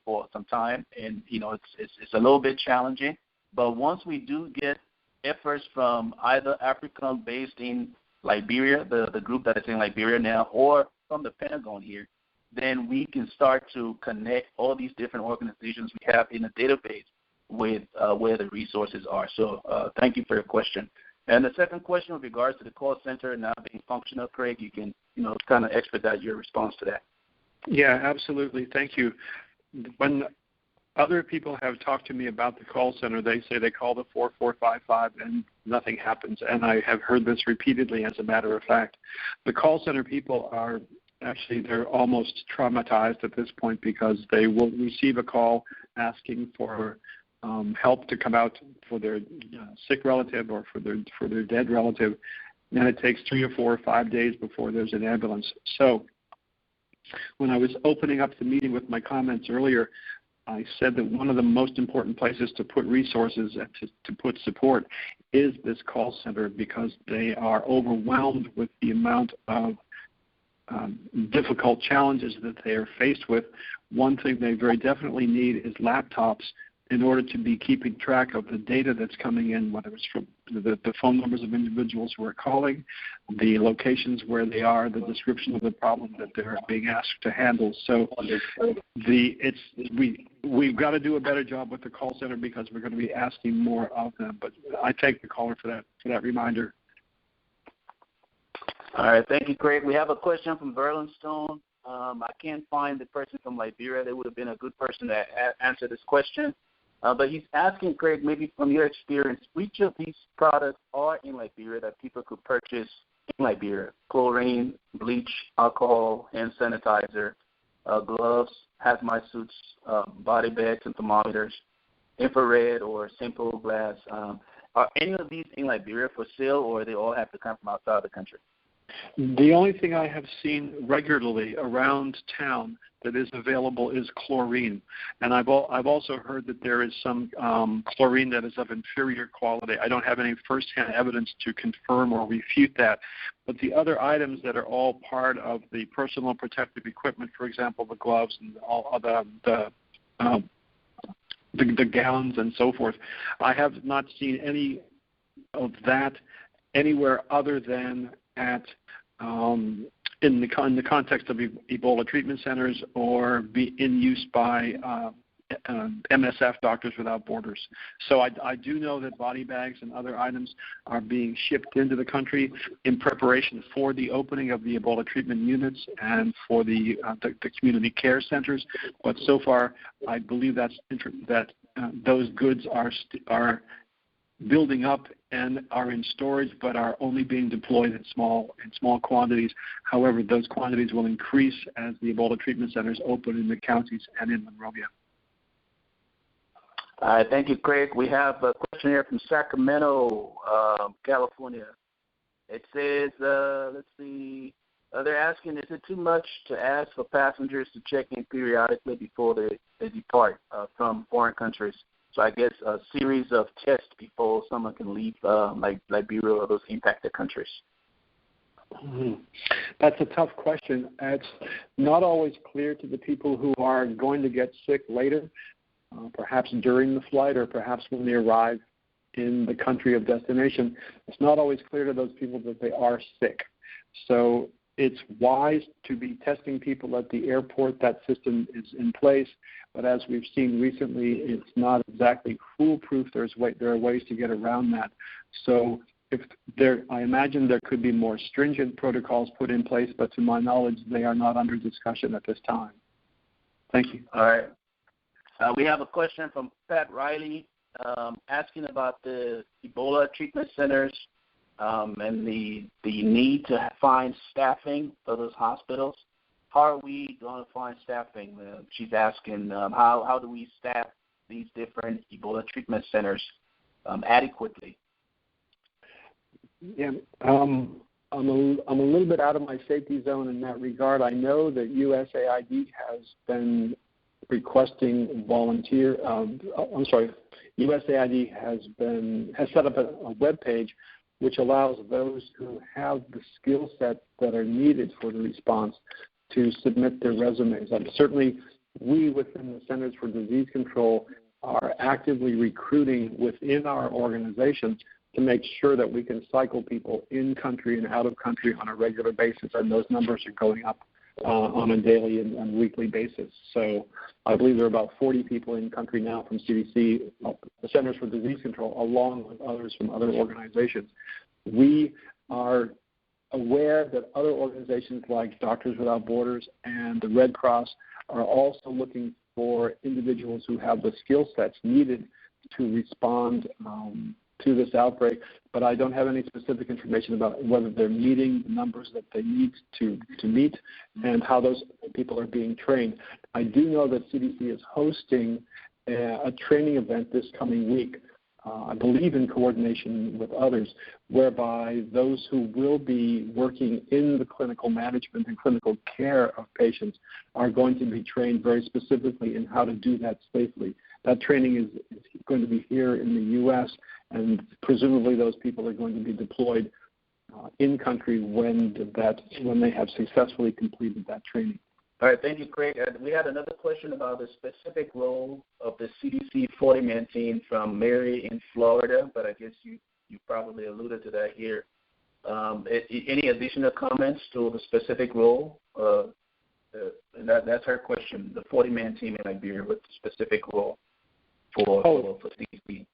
for some time. And, it's a little bit challenging. But once we do get efforts from either AFRICOM based in Liberia, the group that is in Liberia now, or from the Pentagon here, then we can start to connect all these different organizations we have in the database with where the resources are. So thank you for your question. And the second question with regards to the call center now being functional, Craig, you can, kind of expedite your response to that. Yeah, absolutely. Thank you. When other people have talked to me about the call center, they say they call the 4455 and nothing happens. And I have heard this repeatedly, as a matter of fact. The call center people are they're almost traumatized at this point, because they will receive a call asking for help to come out for their sick relative or for their dead relative, and it takes 3 or 4 or 5 days before there's an ambulance. So when I was opening up the meeting with my comments earlier, I said that one of the most important places to put resources and to put support is this call center, because they are overwhelmed with the amount of difficult challenges that they are faced with. One thing they very definitely need is laptops in order to be keeping track of the data that's coming in, whether it's from the phone numbers of individuals who are calling, the locations where they are, the description of the problem that they're being asked to handle. So we've got to do a better job with the call center because we're going to be asking more of them. But I thank the caller for that reminder. All right, thank you, Craig. We have a question from Verlin Stone. I can't find the person from Liberia. They would have been a good person to answer this question. But he's asking, Craig, maybe from your experience, which of these products are in Liberia that people could purchase in Liberia? Chlorine, bleach, alcohol, hand sanitizer, gloves, hazmat suits, body bags and thermometers, infrared or simple glass. Are any of these in Liberia for sale, or they all have to come from outside the country? The only thing I have seen regularly around town that is available is chlorine, and I've also heard that there is some chlorine that is of inferior quality. I don't have any firsthand evidence to confirm or refute that, but the other items that are all part of the personal protective equipment, for example, the gloves and all of the gowns and so forth, I have not seen any of that anywhere other than at in the context of Ebola treatment centers or be in use by MSF, Doctors Without Borders. So I do know that body bags and other items are being shipped into the country in preparation for the opening of the Ebola treatment units and for the community care centers. But so far, I believe that those goods are building up and are in storage, but are only being deployed in small quantities. However, those quantities will increase as the Ebola treatment centers open in the counties and in Monrovia. All right, thank you, Craig. We have a question here from Sacramento, California. It says, let's see, they're asking, is it too much to ask for passengers to check in periodically before they depart from foreign countries? So I guess a series of tests before someone can leave, like Liberia or those impacted countries. That's a tough question. It's not always clear to the people who are going to get sick later, perhaps during the flight or perhaps when they arrive in the country of destination. It's not always clear to those people that they are sick. So it's wise to be testing people at the airport. That system is in place. But as we've seen recently, it's not exactly foolproof. There are ways to get around that. So I imagine there could be more stringent protocols put in place, but to my knowledge, they are not under discussion at this time. Thank you. All right. We have a question from Pat Riley asking about the Ebola treatment centers and the need to find staffing for those hospitals. How are we going to find staffing? She's asking how do we staff these different Ebola treatment centers adequately? Yeah, I'm a little bit out of my safety zone in that regard. I know that USAID has been requesting USAID has set up a web page which allows those who have the skill sets that are needed for the response to submit their resumes. And certainly, we within the Centers for Disease Control are actively recruiting within our organization to make sure that we can cycle people in country and out of country on a regular basis, and those numbers are going up on a daily and weekly basis. So I believe there are about 40 people in country now from CDC, the Centers for Disease Control, along with others from other organizations. We are aware that other organizations like Doctors Without Borders and the Red Cross are also looking for individuals who have the skill sets needed to respond to this outbreak, but I don't have any specific information about whether they're meeting the numbers that they need to meet and how those people are being trained. I do know that CDC is hosting a training event this coming week, I believe in coordination with others, whereby those who will be working in the clinical management and clinical care of patients are going to be trained very specifically in how to do that safely. That training is going to be here in the U.S., and presumably those people are going to be deployed in country when they have successfully completed that training. All right, thank you, Craig. We had another question about the specific role of the CDC 40-man team from Mary in Florida, but I guess you probably alluded to that here. Any additional comments to the specific role? That's her question. The 40-man team in Liberia, what's the specific role for CDC?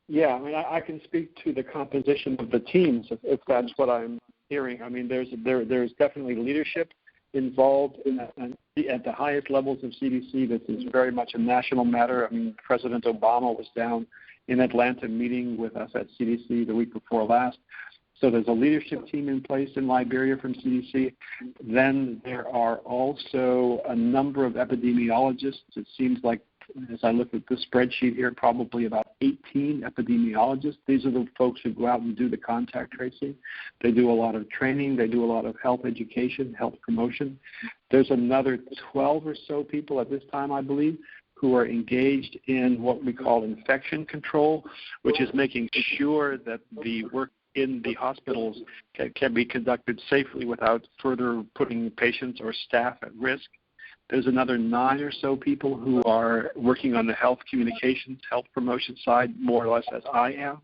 Yeah, I mean, I can speak to the composition of the teams if that's what I'm hearing. I mean, there's definitely leadership involved at the highest levels of CDC. This is very much a national matter. I mean, President Obama was down in Atlanta meeting with us at CDC the week before last. So there's a leadership team in place in Liberia from CDC. Then there are also a number of epidemiologists. It seems like, as I look at the spreadsheet here, probably about 18 epidemiologists. These are the folks who go out and do the contact tracing. They do a lot of training. They do a lot of health education, health promotion. There's another 12 or so people at this time, I believe, who are engaged in what we call infection control, which is making sure that the work in the hospitals can be conducted safely without further putting patients or staff at risk. There's another 9 or so people who are working on the health communications, health promotion side, more or less as I am.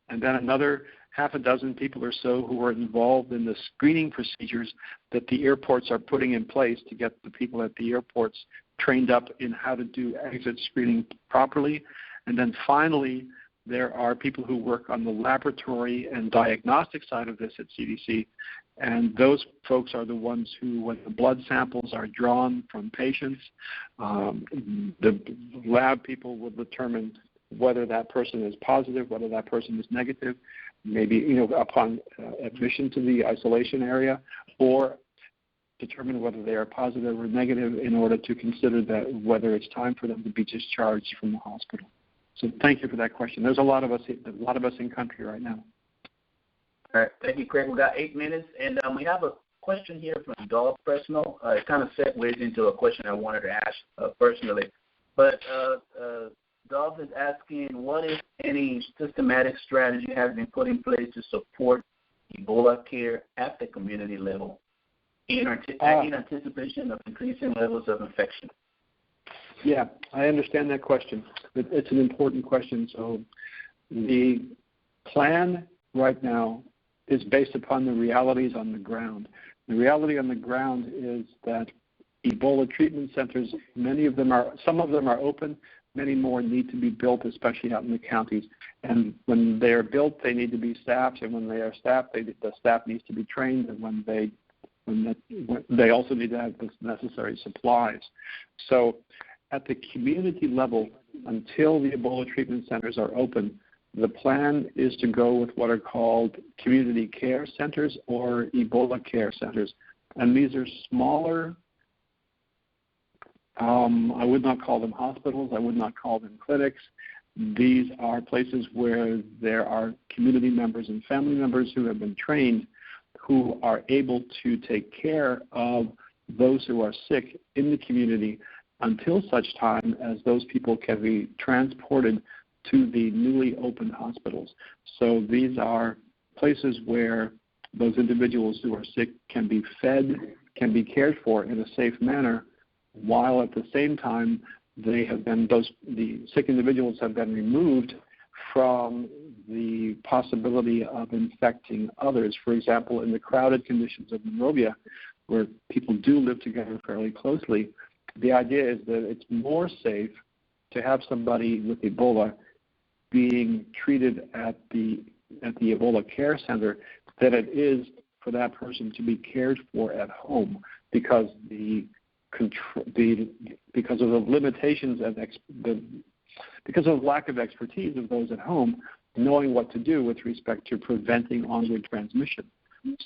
And then another half a dozen people or so who are involved in the screening procedures that the airports are putting in place to get the people at the airports trained up in how to do exit screening properly. And then finally, there are people who work on the laboratory and diagnostic side of this at CDC, and those folks are the ones who, when the blood samples are drawn from patients, the lab people will determine whether that person is positive, whether that person is negative, maybe upon admission to the isolation area, or determine whether they are positive or negative in order to consider that whether it's time for them to be discharged from the hospital. So thank you for that question. There's a lot of us in country right now. All right, thank you, Craig. We've got 8 minutes, and we have a question here from Dov Presnell. It kind of segues into a question I wanted to ask personally. But Dov is asking, what, if any, systematic strategy has been put in place to support Ebola care at the community level in anticipation of increasing levels of infection? Yeah, I understand that question. It's an important question. So the plan right now is based upon the realities on the ground. The reality on the ground is that Ebola treatment centers, some of them are open, many more need to be built, especially out in the counties. And when they are built, they need to be staffed, and when they are staffed, the staff needs to be trained, and when they also need to have the necessary supplies. So at the community level, until the Ebola treatment centers are open, the plan is to go with what are called community care centers or Ebola care centers. And these are smaller, I would not call them hospitals, I would not call them clinics. These are places where there are community members and family members who have been trained, who are able to take care of those who are sick in the community until such time as those people can be transported to the newly opened hospitals. So these are places where those individuals who are sick can be fed, can be cared for in a safe manner, while at the same time the sick individuals have been removed from the possibility of infecting others. For example, in the crowded conditions of Monrovia, where people do live together fairly closely, the idea is that it's more safe to have somebody with Ebola being treated at the Ebola care center than it is for that person to be cared for at home, because because of the limitations and because of the lack of expertise of those at home knowing what to do with respect to preventing onward transmission.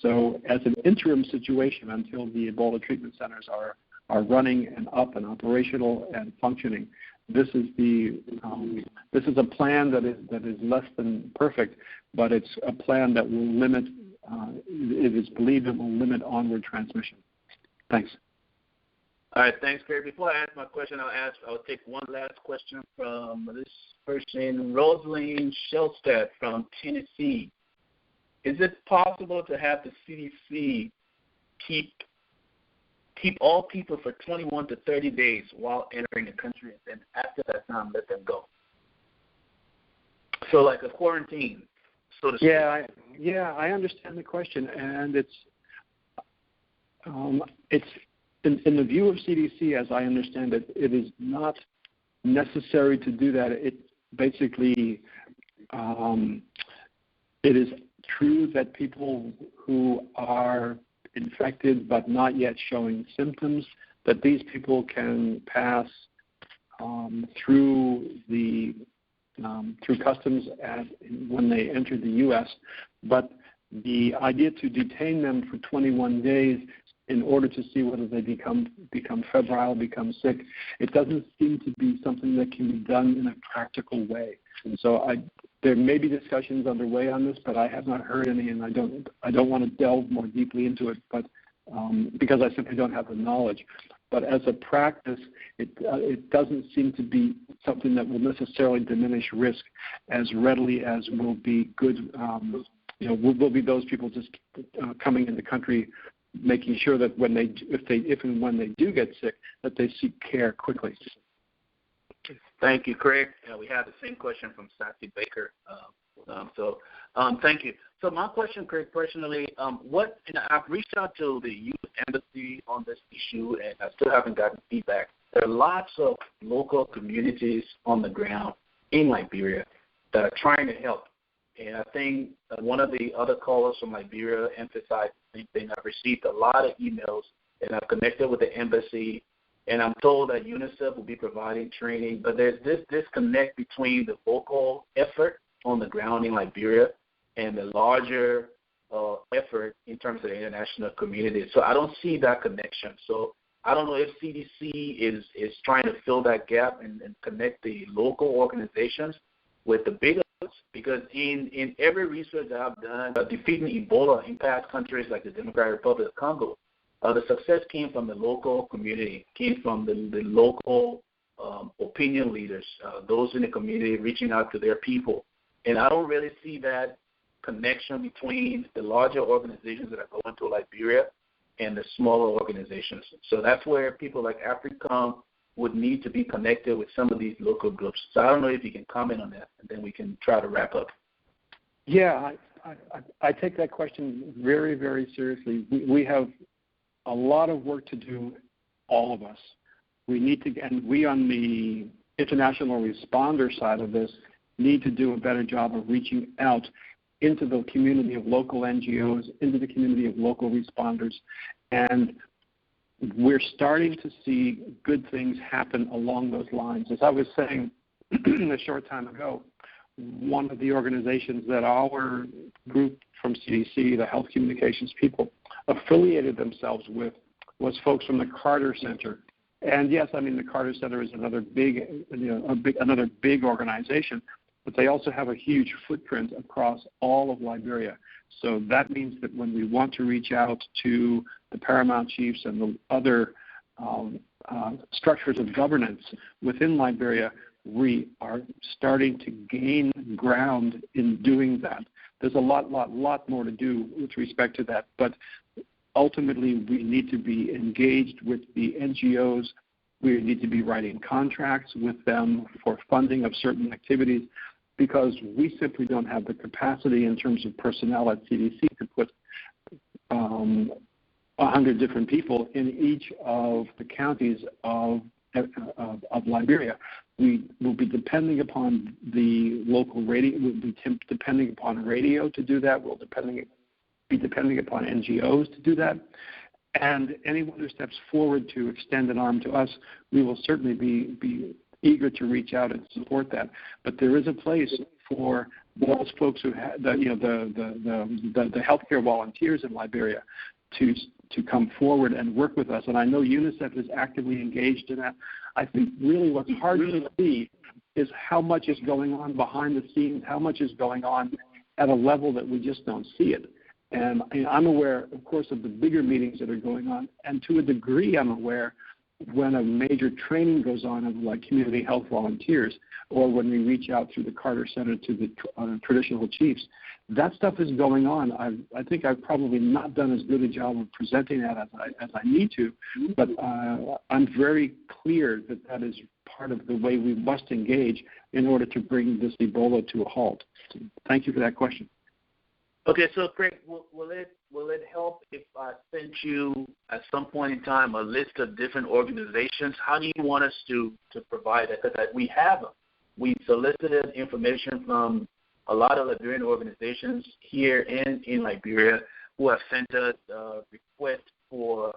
So as an interim situation until the Ebola treatment centers are running and up and operational and functioning, this is a plan that is less than perfect, but it's a plan that will limit. It is believed it will limit onward transmission. Thanks. All right, thanks, Craig. Before I ask my question, I'll take one last question from this person, Rosaline Shelstad from Tennessee. Is it possible to have the CDC keep keep all people for 21 to 30 days while entering the country, and then after that time, let them go. So like a quarantine, so to speak. I understand the question, and it's in the view of CDC, as I understand it, it is not necessary to do that. It basically, it is true that people who are infected but not yet showing symptoms, that these people can pass through customs when they enter the U.S., but the idea to detain them for 21 days in order to see whether they become febrile, become sick, it doesn't seem to be something that can be done in a practical way. And so there may be discussions underway on this, but I have not heard any, and I don't want to delve more deeply into it, but because I simply don't have the knowledge. But as a practice, it doesn't seem to be something that will necessarily diminish risk as readily as will be good. Will be those people just coming in the country, making sure that if and when they do get sick, that they seek care quickly. Thank you, Craig. We had the same question from Sassy Baker. Thank you. So my question, Craig, personally, I've reached out to the U.S. Embassy on this issue, and I still haven't gotten feedback. There are lots of local communities on the ground in Liberia that are trying to help. And I think one of the other callers from Liberia emphasized the same thing. I've received a lot of emails, and I've connected with the embassy, and I'm told that UNICEF will be providing training. But there's this disconnect between the local effort on the ground in Liberia and the larger effort in terms of the international community. So I don't see that connection. So I don't know if CDC is trying to fill that gap and connect the local organizations with the bigger, because in every research that I've done defeating Ebola in past countries like the Democratic Republic of Congo, the success came from the local community, came from the local opinion leaders, those in the community reaching out to their people. And I don't really see that connection between the larger organizations that are going to Liberia and the smaller organizations. So that's where people like AFRICOM would need to be connected with some of these local groups. So I don't know if you can comment on that, and then we can try to wrap up. Yeah, I take that question very, very seriously. We have a lot of work to do, all of us. We need to, and we on the international responder side of this need to do a better job of reaching out into the community of local NGOs, into the community of local responders, and we're starting to see good things happen along those lines. As I was saying a short time ago, one of the organizations that our group from CDC, the Health Communications people, affiliated themselves with was folks from the Carter Center. And yes, I mean, the Carter Center is another big organization, but they also have a huge footprint across all of Liberia. So that means that when we want to reach out to the paramount chiefs and the other structures of governance within Liberia, we are starting to gain ground in doing that. There's a lot more to do with respect to that, but ultimately we need to be engaged with the NGOs. We need to be writing contracts with them for funding of certain activities, because we simply don't have the capacity in terms of personnel at CDC to put 100 different people in each of the counties of Liberia. We will be depending upon the local radio. We'll be depending upon radio to do that. We'll be depending upon NGOs to do that. And anyone who steps forward to extend an arm to us, we will certainly be eager to reach out and support that. But there is a place for those folks who have the healthcare volunteers in Liberia to come forward and work with us. And I know UNICEF is actively engaged in that. I think really what's hard to see is how much is going on behind the scenes, how much is going on at a level that we just don't see it. And I'm aware, of course, of the bigger meetings that are going on, and to a degree I'm aware when a major training goes on of like community health volunteers, or when we reach out through the Carter Center to the traditional chiefs. That stuff is going on. I think I've probably not done as good a job of presenting that as I need to, but I'm very clear that is part of the way we must engage in order to bring this Ebola to a halt. So thank you for that question. Okay, so Craig, will it help if I send you at some point in time a list of different organizations? How do you want us to provide it? Because we have them. We solicited information from a lot of Liberian organizations here in Liberia who have sent us requests for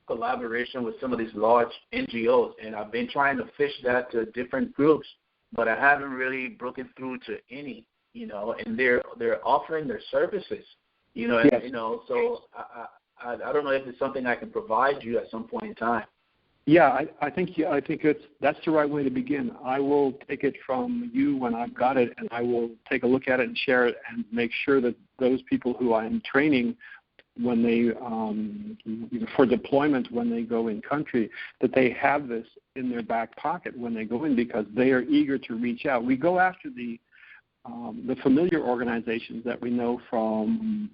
collaboration with some of these large NGOs, and I've been trying to fish that to different groups, but I haven't really broken through to any, and they're offering their services, and, yes. So I don't know if it's something I can provide you at some point in time. Yeah, I think that's the right way to begin. I will take it from you when I've got it, and I will take a look at it and share it, and make sure that those people who I'm training when they for deployment when they go in country, that they have this in their back pocket when they go in, because they are eager to reach out. We go after the familiar organizations that we know from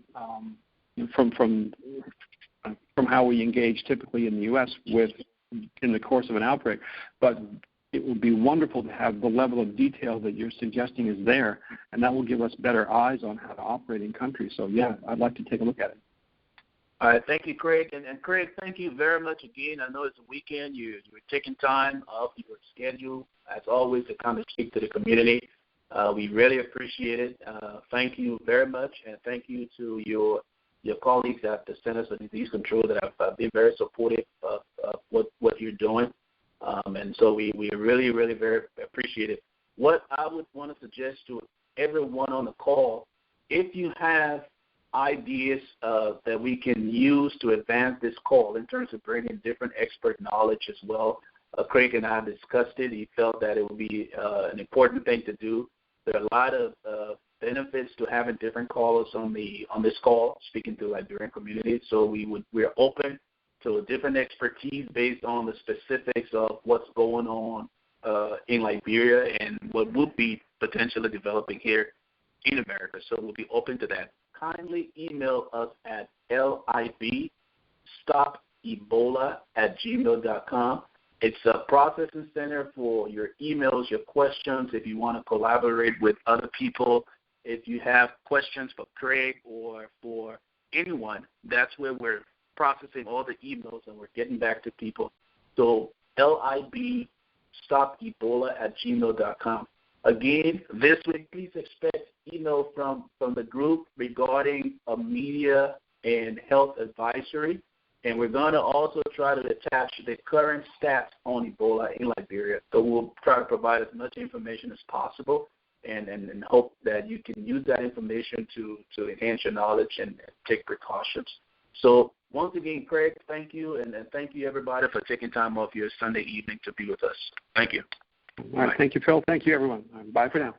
how we engage typically in the U.S. in the course of an outbreak, but it would be wonderful to have the level of detail that you're suggesting is there, and that will give us better eyes on how to operate in country. So, yeah, I'd like to take a look at it. All right, thank you, Craig. And Craig, thank you very much again. I know it's a weekend. You're taking time off your schedule, as always, to come and speak to the community. We really appreciate it. Thank you very much, and thank you to your colleagues at the Centers for Disease Control that have been very supportive of what you're doing. And so we really, really very appreciate it. What I would want to suggest to everyone on the call, if you have ideas that we can use to advance this call in terms of bringing different expert knowledge as well, Craig and I discussed it. He felt that it would be an important thing to do. There are a lot of benefits to having different callers on this call, speaking to Liberian communities. So we're open to a different expertise based on the specifics of what's going on in Liberia and what would be potentially developing here in America. So we'll be open to that. Kindly email us at libstopebola@gmail.com. It's a processing center for your emails, your questions, if you want to collaborate with other people. If you have questions for Craig or for anyone, that's where we're processing all the emails and we're getting back to people. So libstopebola@gmail.com. Again, this week, please expect email from the group regarding a media and health advisory. And we're going to also try to attach the current stats on Ebola in Liberia. So we'll try to provide as much information as possible and hope that you can use that information to enhance your knowledge and take precautions. So once again, Craig, thank you, and thank you, everybody, for taking time off your Sunday evening to be with us. Thank you. All right. Thank you, Phil. Thank you, everyone. Bye for now.